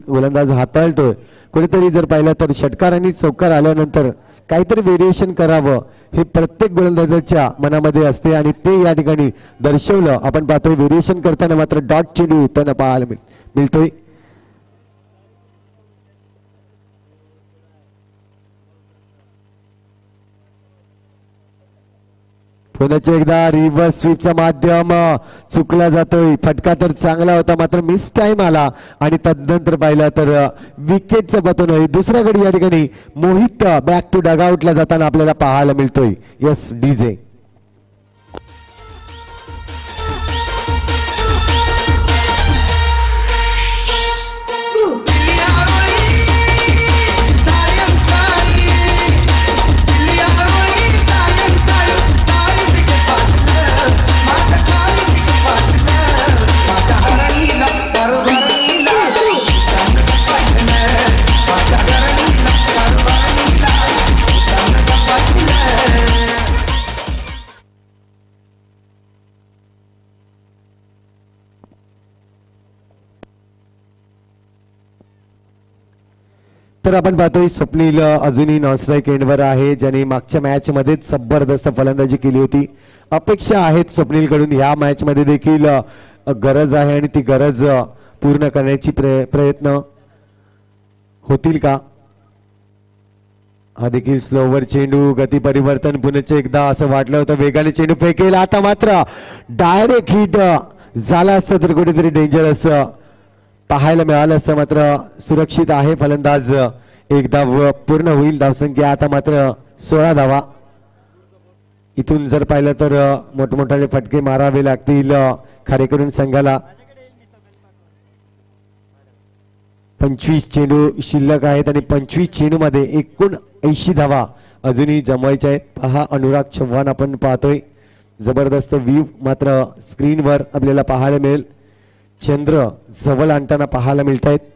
गोलंदाज हाताळतोय, कुठेतरी जर पाहिलं तर षटकार आणि चौकार आल्यानंतर काहीतरी व्हेरिएशन करावं हे प्रत्येक गोलंदाजाच्या मनामध्ये असते आणि ते या ठिकाणी दर्शवलं. आपण पाहतोय व्हेरिएशन करताना मात्र डॉट चेंडू त्यांना पाहायला मिळतोय. पुन्हा एकदा रिव्हर्स स्वीपचा माध्यम चुकला जातोय. फटका तर चांगला होता मात्र मिस टाइम आला आणि तदनंतर पाहिलं तर विकेटचं पतन होईल. दुसरा गडी या ठिकाणी मोहित बॅक टू डगआउटला जाताना आपल्याला पाहायला मिळतोय. यस डीजे तर आपण पाहतोय स्वप्नील अजूनही नॉनस्ट्राईक एंडवर आहे, ज्याने मागच्या मॅच मध्ये जबरदस्त फलंदाजी केली होती. अपेक्षा आहेत स्वप्नील कडून ह्या मॅच मध्ये देखील गरज आहे आणि ती गरज पूर्ण करण्याची प्रयत्न होतील का. हा देखील स्लोवर चेंडू, गती परिवर्तन. पुन्हा एकदा असं वाटलं होतं वेगाने चेंडू फेकेल, आता मात्र डायरेक्ट हिट झाला असतं तर कुठेतरी डेंजरस पाहायला मिळालं असतं. मात्र सुरक्षित आहे फलंदाज. एकदा पूर्ण होईल धावसंख्या. आता मात्र 16 धावा. इथून जर पाहिलं तर मोठमोठाले फटके मारावे लागतील खारेकडून संघाला. 25 चेंडू शिल्लक आहेत आणि 25 चेंडू मध्ये एकूण 80 धावा अजूनही जमवायच्या आहेत. पहा अनुराग चव्हाण आपण पाहतोय. जबरदस्त व्ह्यू मात्र स्क्रीनवर आपल्याला पाहायला मिळेल. चंद्र जवळ आणताना पाहायला मिळत आहेत.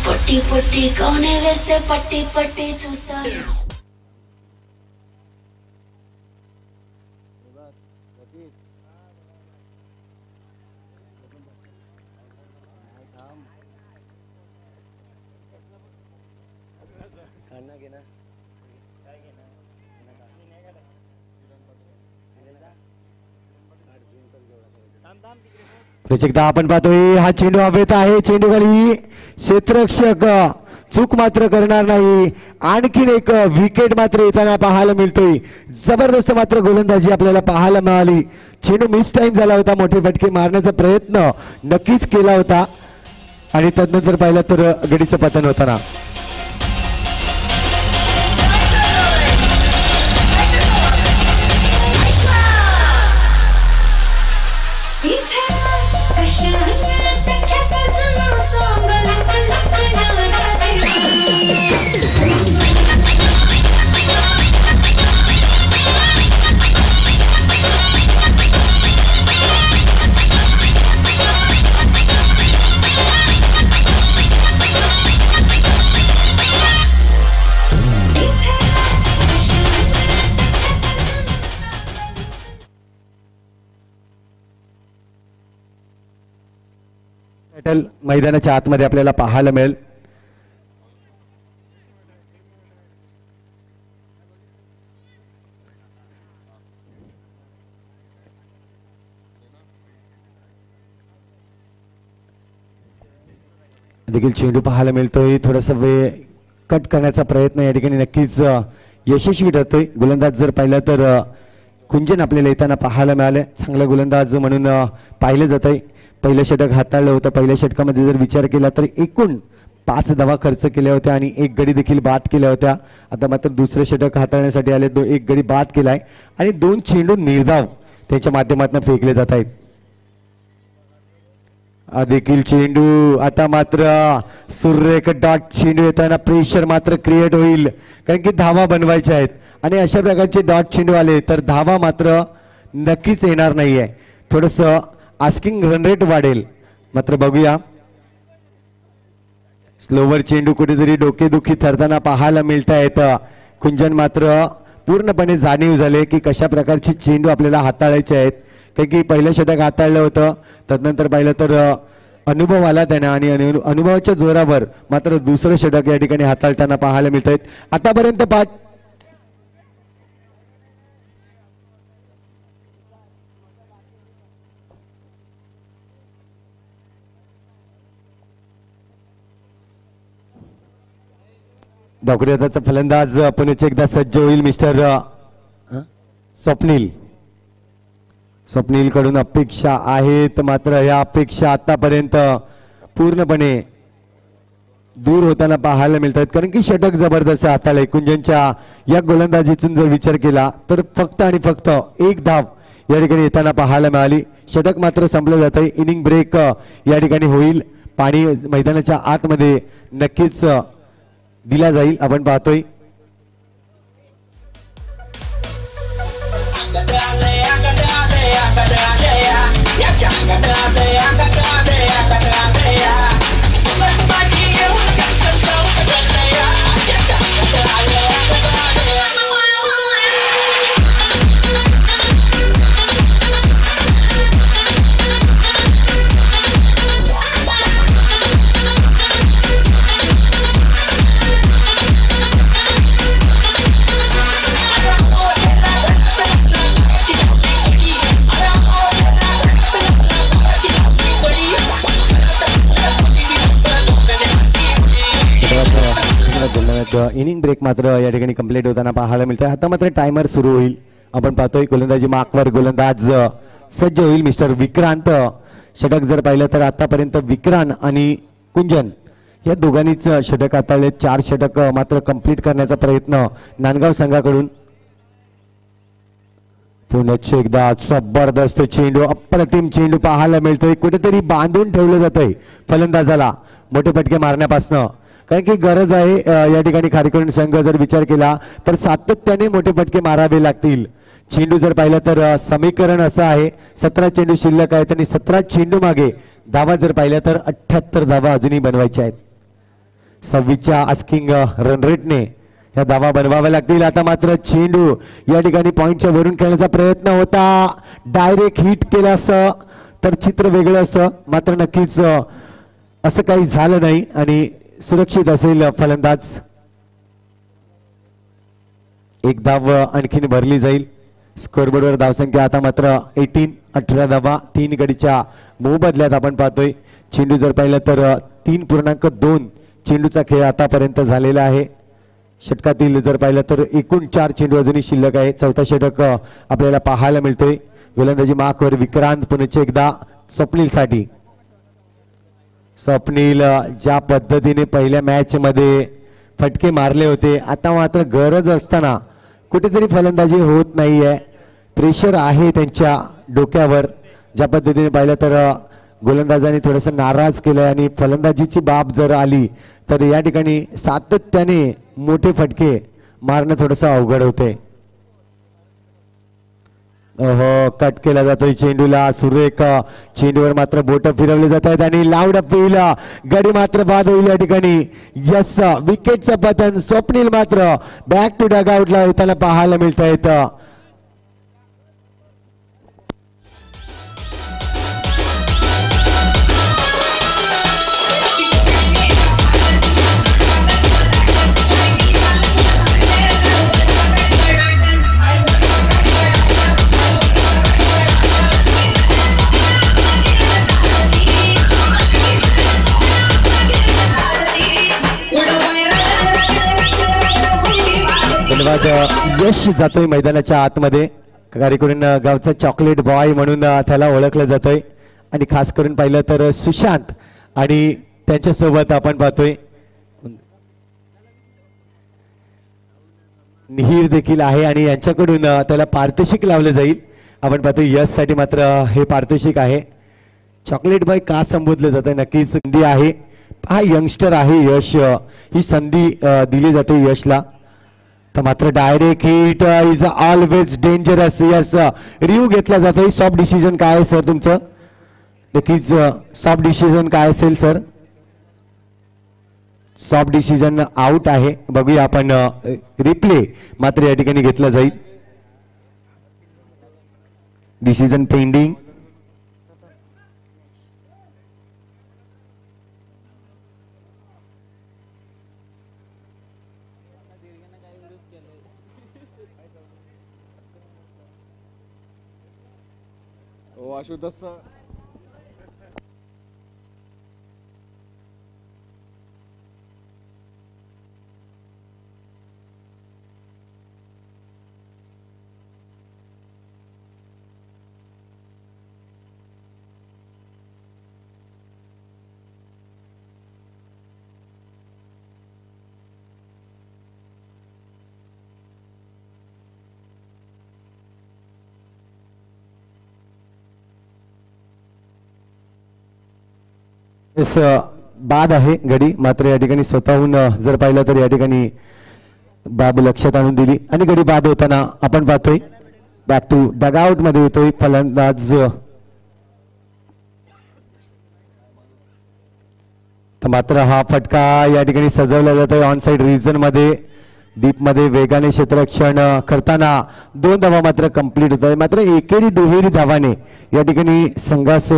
పొట్టి పొట్టి కౌనే వేస్తే పట్టి పట్టి చూస్తారు. एकदा आपण पाहतोय हा चेंडू हवेत आहे. चेंडू खाली क्षेत्ररक्षक चूक मात्र करणार नाही. आणखीन एक विकेट मात्र येताना पाहायला मिळतोय. जबरदस्त मात्र गोलंदाजी आपल्याला पाहायला मिळाली. चेंडू मिस टाइम झाला होता. मोठे फटके मारण्याचा प्रयत्न नक्कीच केला होता आणि तदनंतर पाहिलं तर गडीचं पतन होताना. मैदानाच्या आतमध्ये आपल्याला पाहायला मिळेल. देखील चेंडू पाहायला मिळतोय. थोडासा वेळ कट करण्याचा प्रयत्न या ठिकाणी नक्कीच यशस्वी ठरतोय. गोलंदाज जर पाहिलं तर कुंजन आपल्याला येताना पाहायला मिळालं. चांगला गोलंदाज म्हणून पाहिलं जात आहे. पहिलं षटक हाताळलं होतं. पहिल्या षटकामध्ये जर विचार केला तर एकूण 5 धावा खर्च केल्या होत्या आणि 1 गडी देखील बाद केल्या होत्या. आता मात्र दुसरं षटक हाताळण्यासाठी आले. 1 गडी बाद केलाय आणि 2 चेंडू निर्धाव त्याच्या माध्यमातून फेकले जात आहेत. देखील चेंडू आता मात्र सुरेख डॉट चेंडू येताना प्रेशर मात्र क्रिएट होईल, कारण की धावा बनवायच्या आहेत आणि अशा प्रकारचे डॉट चेंडू आले तर धावा मात्र नक्कीच येणार नाहीये. थोडस आस्किंग रन रेट वाढेल. मात्र बघूया, स्लोवर चेंडू कुठेतरी डोकेदुखी ठरताना पाहायला मिळत आहेत. कुंजन मात्र पूर्णपणे जाणीव झाले की कशा प्रकारचे चेंडू आपल्याला हाताळायचे आहेत, कारण की पहिलं षटक हाताळलं होतं. त्यानंतर पाहिलं तर अनुभव आला त्यांना आणि अनुभवाच्या जोरावर मात्र दुसरं षटक या ठिकाणी हाताळताना पाहायला मिळत आहेत. आतापर्यंत डावखुऱ्याचा फलंदाज पुन्हा एकदा सज्ज होईल. मिस्टर स्वप्नील कडून अपेक्षा आहेत, मात्र या अपेक्षा आतापर्यंत पूर्णपणे दूर होताना पाहायला मिळत आहेत, कारण की षटक जबरदस्त हाताळले. कुंजनच्या या गोलंदाजीतून जर विचार केला तर फक्त आणि फक्त 1 धाव या ठिकाणी येताना पाहायला मिळाली. षटक मात्र संपलं जात आहे. इनिंग ब्रेक या ठिकाणी होईल. पाणी मैदानाच्या आतमध्ये नक्कीच दिला जाईल. आपण पाहतोय इनिंग ब्रेक मात्र या ठिकाणी कंप्लीट होताना पाहायला मिळतोय. आता मात्र टायमर सुरू होईल. आपण पाहतोय गोलंदाजी मार्कवर गोलंदाज सज्ज होईल. मिस्टर विक्रांत. षटक जर पाहिलं तर आतापर्यंत विक्रांत आणि कुंजन या दोघांनीच षटक हाताळले. 4 षटक मात्र कंप्लीट करण्याचा प्रयत्न नांदगाव संघाकडून. पुन्हा एकदा जबरदस्त चेंडू, अप्रतिम चेंडू पाहायला मिळतोय. कुठेतरी बांधून ठेवलं जातंय फलंदाजाला मोठे फटके मारण्यापासून, कारण की गरज आहे या ठिकाणी. खारेकुंड संघ जर विचार केला तर सातत्याने मोठे फटके मारावे लागतील. चेंडू जर पाहिलं तर समीकरण असं आहे, 17 चेंडू शिल्लक आहेत आणि 17 चेंडू मागे धावा जर पाहिल्या तर 78 धावा अजूनही बनवायच्या आहेत. 26च्या आस्किंग रन रेटने या धावा बनवाव्या लागतील. आता मात्र चेंडू या ठिकाणी पॉइंटच्या वरून खेळण्याचा प्रयत्न होता. डायरेक्ट हिट केलं असतं तर चित्र वेगळं असतं, मात्र नक्कीच असं काही झालं नाही आणि सुरक्षित असेल फलंदाज. 1 धाव आणखीन भरली जाईल. स्कोरबोर्डवर धावसंख्या आता मात्र 18 धावा 3 गडीच्या मोबदल्यात आपण पाहतोय. चेंडू जर पाहिलं तर 3.2 चेंडूचा खेळ आतापर्यंत झालेला आहे. षटकातील जर पाहिलं तर एकूण 4 चेंडू अजूनही शिल्लक आहे. 4था षटक आपल्याला पाहायला मिळतोय. गोलंदाजी मार्कवर विक्रांत. पुन्हा एकदा स्वप्नीलसाठी. स्वप्नील ज्या पद्धतीने पहिल्या मॅच मध्ये फटके मारले होते, आता मात्र गरज असताना कुठेतरी फलंदाजी होत नाहीये. प्रेशर आहे त्यांच्या डोक्यावर. ज्या पद्धतीने पाहिलं तर गोलंदाजांनी थोडंसं नाराज केलंय आणि फलंदाजीची बाब जर आली तर या ठिकाणी सातत्याने मोठे फटके मारणं थोडंसं अवघड होते. कट केला जातोय चेंडूला. सुरेख चेंडूवर मात्र बोट फिरवले जात आहेत आणि लाऊड अपील. गडी मात्र बाद होईल या ठिकाणी. यस, विकेटचं पतन. स्वप्नील मात्र बॅक टू डगआउटला येताना पाहायला मिळत आहेत. यश जातोय मैदानाच्या आतमध्ये. कार्यकरून गावचा चॉकलेट बॉय म्हणून त्याला ओळखलं जातोय आणि खास करून पाहिलं तर सुशांत आणि त्यांच्यासोबत आपण पाहतोय मिहीर देखील आहे आणि यांच्याकडून त्याला पारितोषिक लावलं जाईल. आपण पाहतोय यश साठी मात्र हे पारितोषिक आहे. चॉकलेट बॉय का संबोधलं जातं नक्कीच संधी आहे. हा यंगस्टर आहे यश, ही संधी दिली जाते यशला. तर मात्र direct hit is always dangerous. Yes review घेतला जातो. सॉफ्ट डिसिजन काय आहे सर तुमचं? नक्कीच सॉफ्ट डिसिजन काय असेल सर? सॉफ्ट डिसिजन आउट आहे. बघूया आपण रिप्ले मात्र या ठिकाणी घेतला जाईल. Decision pending. बाद आहे गडी. मात्र या ठिकाणी स्वतःहून जर पाहिलं तर या ठिकाणी बाब लक्षात आणून दिली आणि गडी बाद होताना आपण पाहतोय बॅक टू डगआउट मध्ये येतोय फलंदाज. तर मात्र हा फटका या ठिकाणी सजवला जातोय ऑन साइड रिजन मध्ये. डीप मध्ये वेगाने क्षेत्ररक्षण करताना 2 धावा मात्र कंप्लीट होत आहे. मात्र एकेरी दुहेरी धावाने या ठिकाणी संघास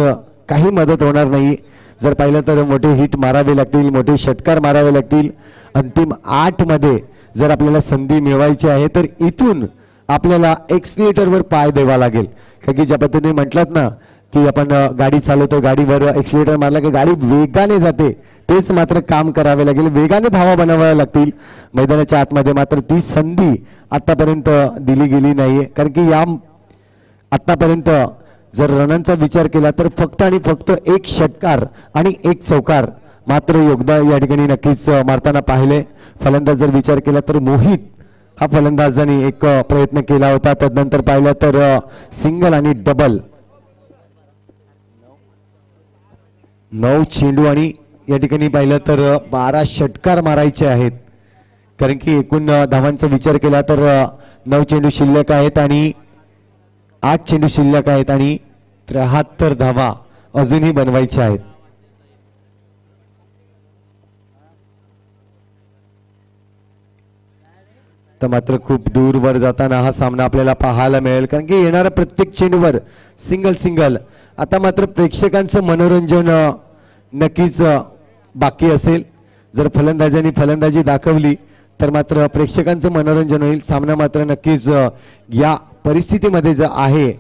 काही मदत होणार नाही. जर पाहिलं तर मोठे हिट मारावे लागतील, मोठे षटकार मारावे लागतील. अंतिम 8 मध्ये जर आपल्याला संधी मिळवायची आहे तर इथून आपल्याला एक्सिलेटरवर पाय द्यावा लागेल. कारण की ज्या पद्धतीने म्हटलात ना की आपण गाडी चालवतो, गाडीवर एक्सिलेटर मारला की गाडी वेगाने जाते, तेच मात्र काम करावे लागेल. वेगाने धावा बनवाव्या लागतील मैदानाच्या आतमध्ये. मात्र ती संधी आतापर्यंत दिली गेली नाहीये. कारण की या आतापर्यंत जर रनांचा विचार केला तर फक्त आणि फक्त 1 षटकार आणि 1 चौकार मात्र योगदान या ठिकाणी नक्कीच मारताना पाहिले. फलंदाज जर विचार केला तर मोहित हा फलंदाजाने एक प्रयत्न केला होता. तदनंतर पाहिलं तर सिंगल आणि डबल. 9 चेंडू आणि या ठिकाणी पाहिलं तर 12 षटकार मारायचे आहेत. कारण की एकूण धावांचा विचार केला तर 9 चेंडू शिल्लक आहेत आणि 8 चेंडू शिल्लक आहेत आणि 73 धावा अजूनही बनवायच्या आहेत. तर मात्र खूप दूरवर जाताना हा सामना आपल्याला पाहायला मिळेल. कारण की येणाऱ्या प्रत्येक चेंडूवर सिंगल. आता मात्र प्रेक्षकांचं मनोरंजन नक्कीच बाकी असेल. जर फलंदाजांनी फलंदाजी दाखवली तर मात्र प्रेक्षकांचं मनोरंजन होईल. सामना मात्र नक्कीच या परिस्थितीमध्ये जे आहे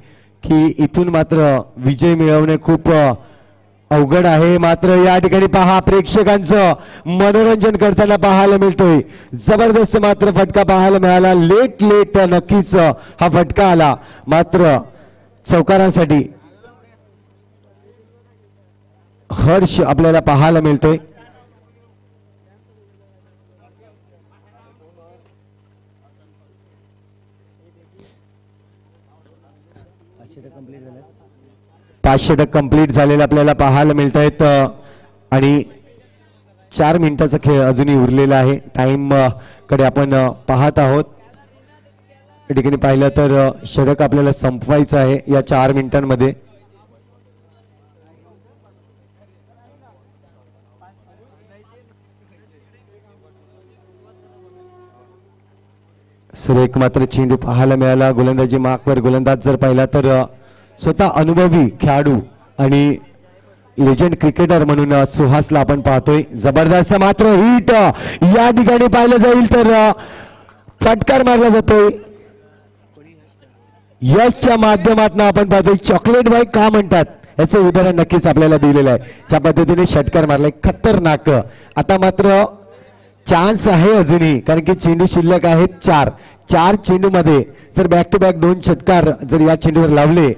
की इथून मात्र विजय मिळवणे खूप अवघड आहे. मात्र या ठिकाणी पहा प्रेक्षकांचं मनोरंजन करताना पाहायला मिळतोय. जबरदस्त मात्र फटका पाहायला मिळाला. लेट नक्कीच हा फटका आला. मात्र चौकारांसाठी हर्ष आपल्याला पाहायला मिळतोय. पाच षटक कंप्लीट झालेले आपल्याला पाहायला मिळत आहेत आणि 4 मिनिटाचा खेळ अजूनही उरलेला आहे. टाइम कडे आपण पाहत आहोत. या ठिकाणी पाहिलं तर षटक आपल्याला संपवायचं आहे या 4 मिनिटांमध्ये. सुरेख मात्र चेंडू पाहायला मिळाला. गोलंदाजी मार्कवर गोलंदाज जर पाहिला तर स्वतः अनुभवी खेळाडू आणि लेजंड क्रिकेटर म्हणून सुहासला आपण पाहतोय. जबरदस्त मात्र हिट या ठिकाणी पाहिलं जाईल तर फटकार मारला जातोय. यशच्या माध्यमातून आपण पाहतोय. चॉकलेट बॉय का म्हणतात याचं उदाहरण नक्कीच आपल्याला दिलेलं आहे. ज्या पद्धतीने षटकार मारलाय खतरनाक. आता मात्र चान्स आहे अजूनही, कारण की चेंडू शिल्लक आहेत 4 चेंडू मध्ये जर बॅक टू बॅक 2 षटकार जर या चेंडूवर लावले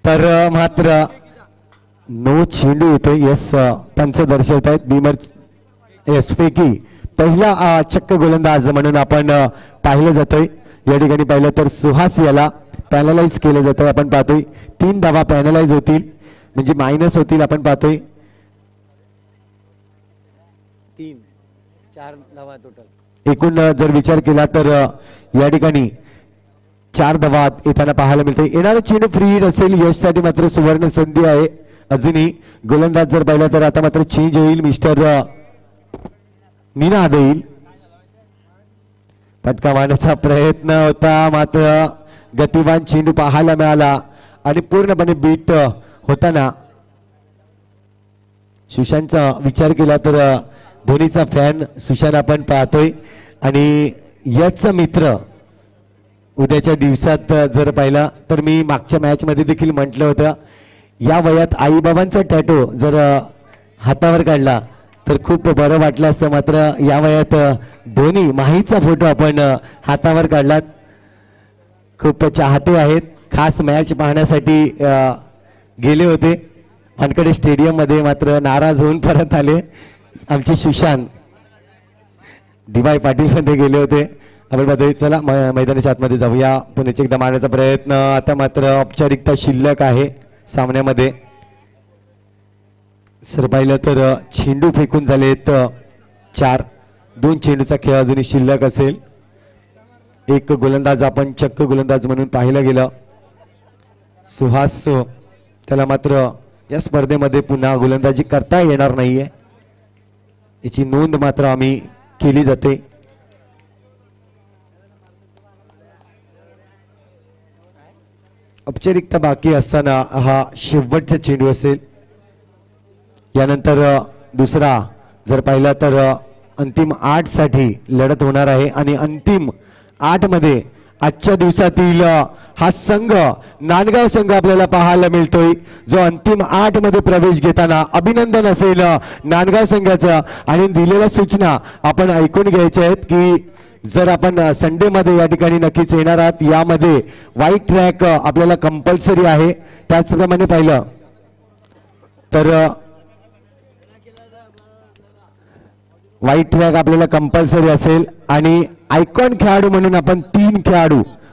तर मात्र 9 चेंडू येतो. यस, पंच दर्शवत आहेत बीमर यस पैकी पहिला चक्क गोलंदाज म्हणून आपण पाहिलं जातोय. या ठिकाणी पाहिलं तर सुहास याला पॅनलाइज केलं जातंय. आपण पाहतोय 3 धावा पॅनलाइज होतील, म्हणजे मायनस होतील. आपण पाहतोय 3-4 धावा टोटल एकूण जर विचार केला तर या ठिकाणी 4 धावा येताना पाहायला मिळते. येणारा चेंडू फ्री हिट असेल. यशसाठी मात्र सुवर्ण संधी आहे अजूनही. गोलंदाज जर पाहिला तर आता मात्र चेंज होईल. मिस्टर निनाद येईल. फटका मारण्याचा प्रयत्न होता, मात्र गतिमान चेंडू पाहायला मिळाला आणि पूर्णपणे बीट होताना सुशांतचा विचार केला तर धोनीचा फॅन सुशांत आपण पाहतोय. आणि यशचा मित्र उद्याच्या दिवसात जर पाहिला तर मी मागच्या मॅच मध्ये देखील म्हटलं होतं, या वयात आईबाबांचा टॅटो जर हातावर काढला तर खूप बरं वाटलं असतं. मात्र या वयात धोनी माहीचा फोटो आपण हातावर काढलात. खूप चाहते आहेत, खास मॅच पाहण्यासाठी गेले होते वानखेडे स्टेडियम मध्ये, मात्र नाराज होऊन परत आले. आमचे सुशांत डी.वाय. पाटील मध्ये गेले होते. आपण पाहतोय चला मैदानाच्या आतमध्ये जाऊया. पुण्याची एकदा मारण्याचा प्रयत्न. आता मात्र औपचारिकता शिल्लक आहे सामन्यामध्ये. सर पाहिलं तर चेंडू फेकून झालेत 4. 2 चेंडूचा खेळ अजूनही शिल्लक असेल. एक गोलंदाज आपण चक्क गोलंदाज म्हणून पाहिलं गेलं सुहास, त्याला मात्र या स्पर्धेमध्ये पुन्हा गोलंदाजी करता येणार नाहीये, याची नोंद मात्र आम्ही केली जाते. औपचारिकता बाकी असताना हा शेवटचा चेंडू असेल. यानंतर दुसरा जर पाहिला तर अंतिम 8 साठी लढत होणार आहे आणि अंतिम 8 मध्ये आजच्या दिवसातील हा संघ नांदगाव संघ आपल्याला पाहायला मिळतोय, जो अंतिम 8 मध्ये प्रवेश घेताना. अभिनंदन असेल नांदगाव संघाचं. आणि दिलेल्या सूचना आपण ऐकून घ्यायच्या आहेत की जर आपण संडे मध्ये या ठिकाणी नक्कीच येणार आहात, यामध्ये व्हाईट ट्रॅक आपल्याला कंपल्सरी आहे. त्याचप्रमाणे पाहिलं तर व्हाईट ट्रॅक आपल्याला कंपल्सरी असेल आणि आयकॉन खेळाडू म्हणून आपण 3 खेळाडू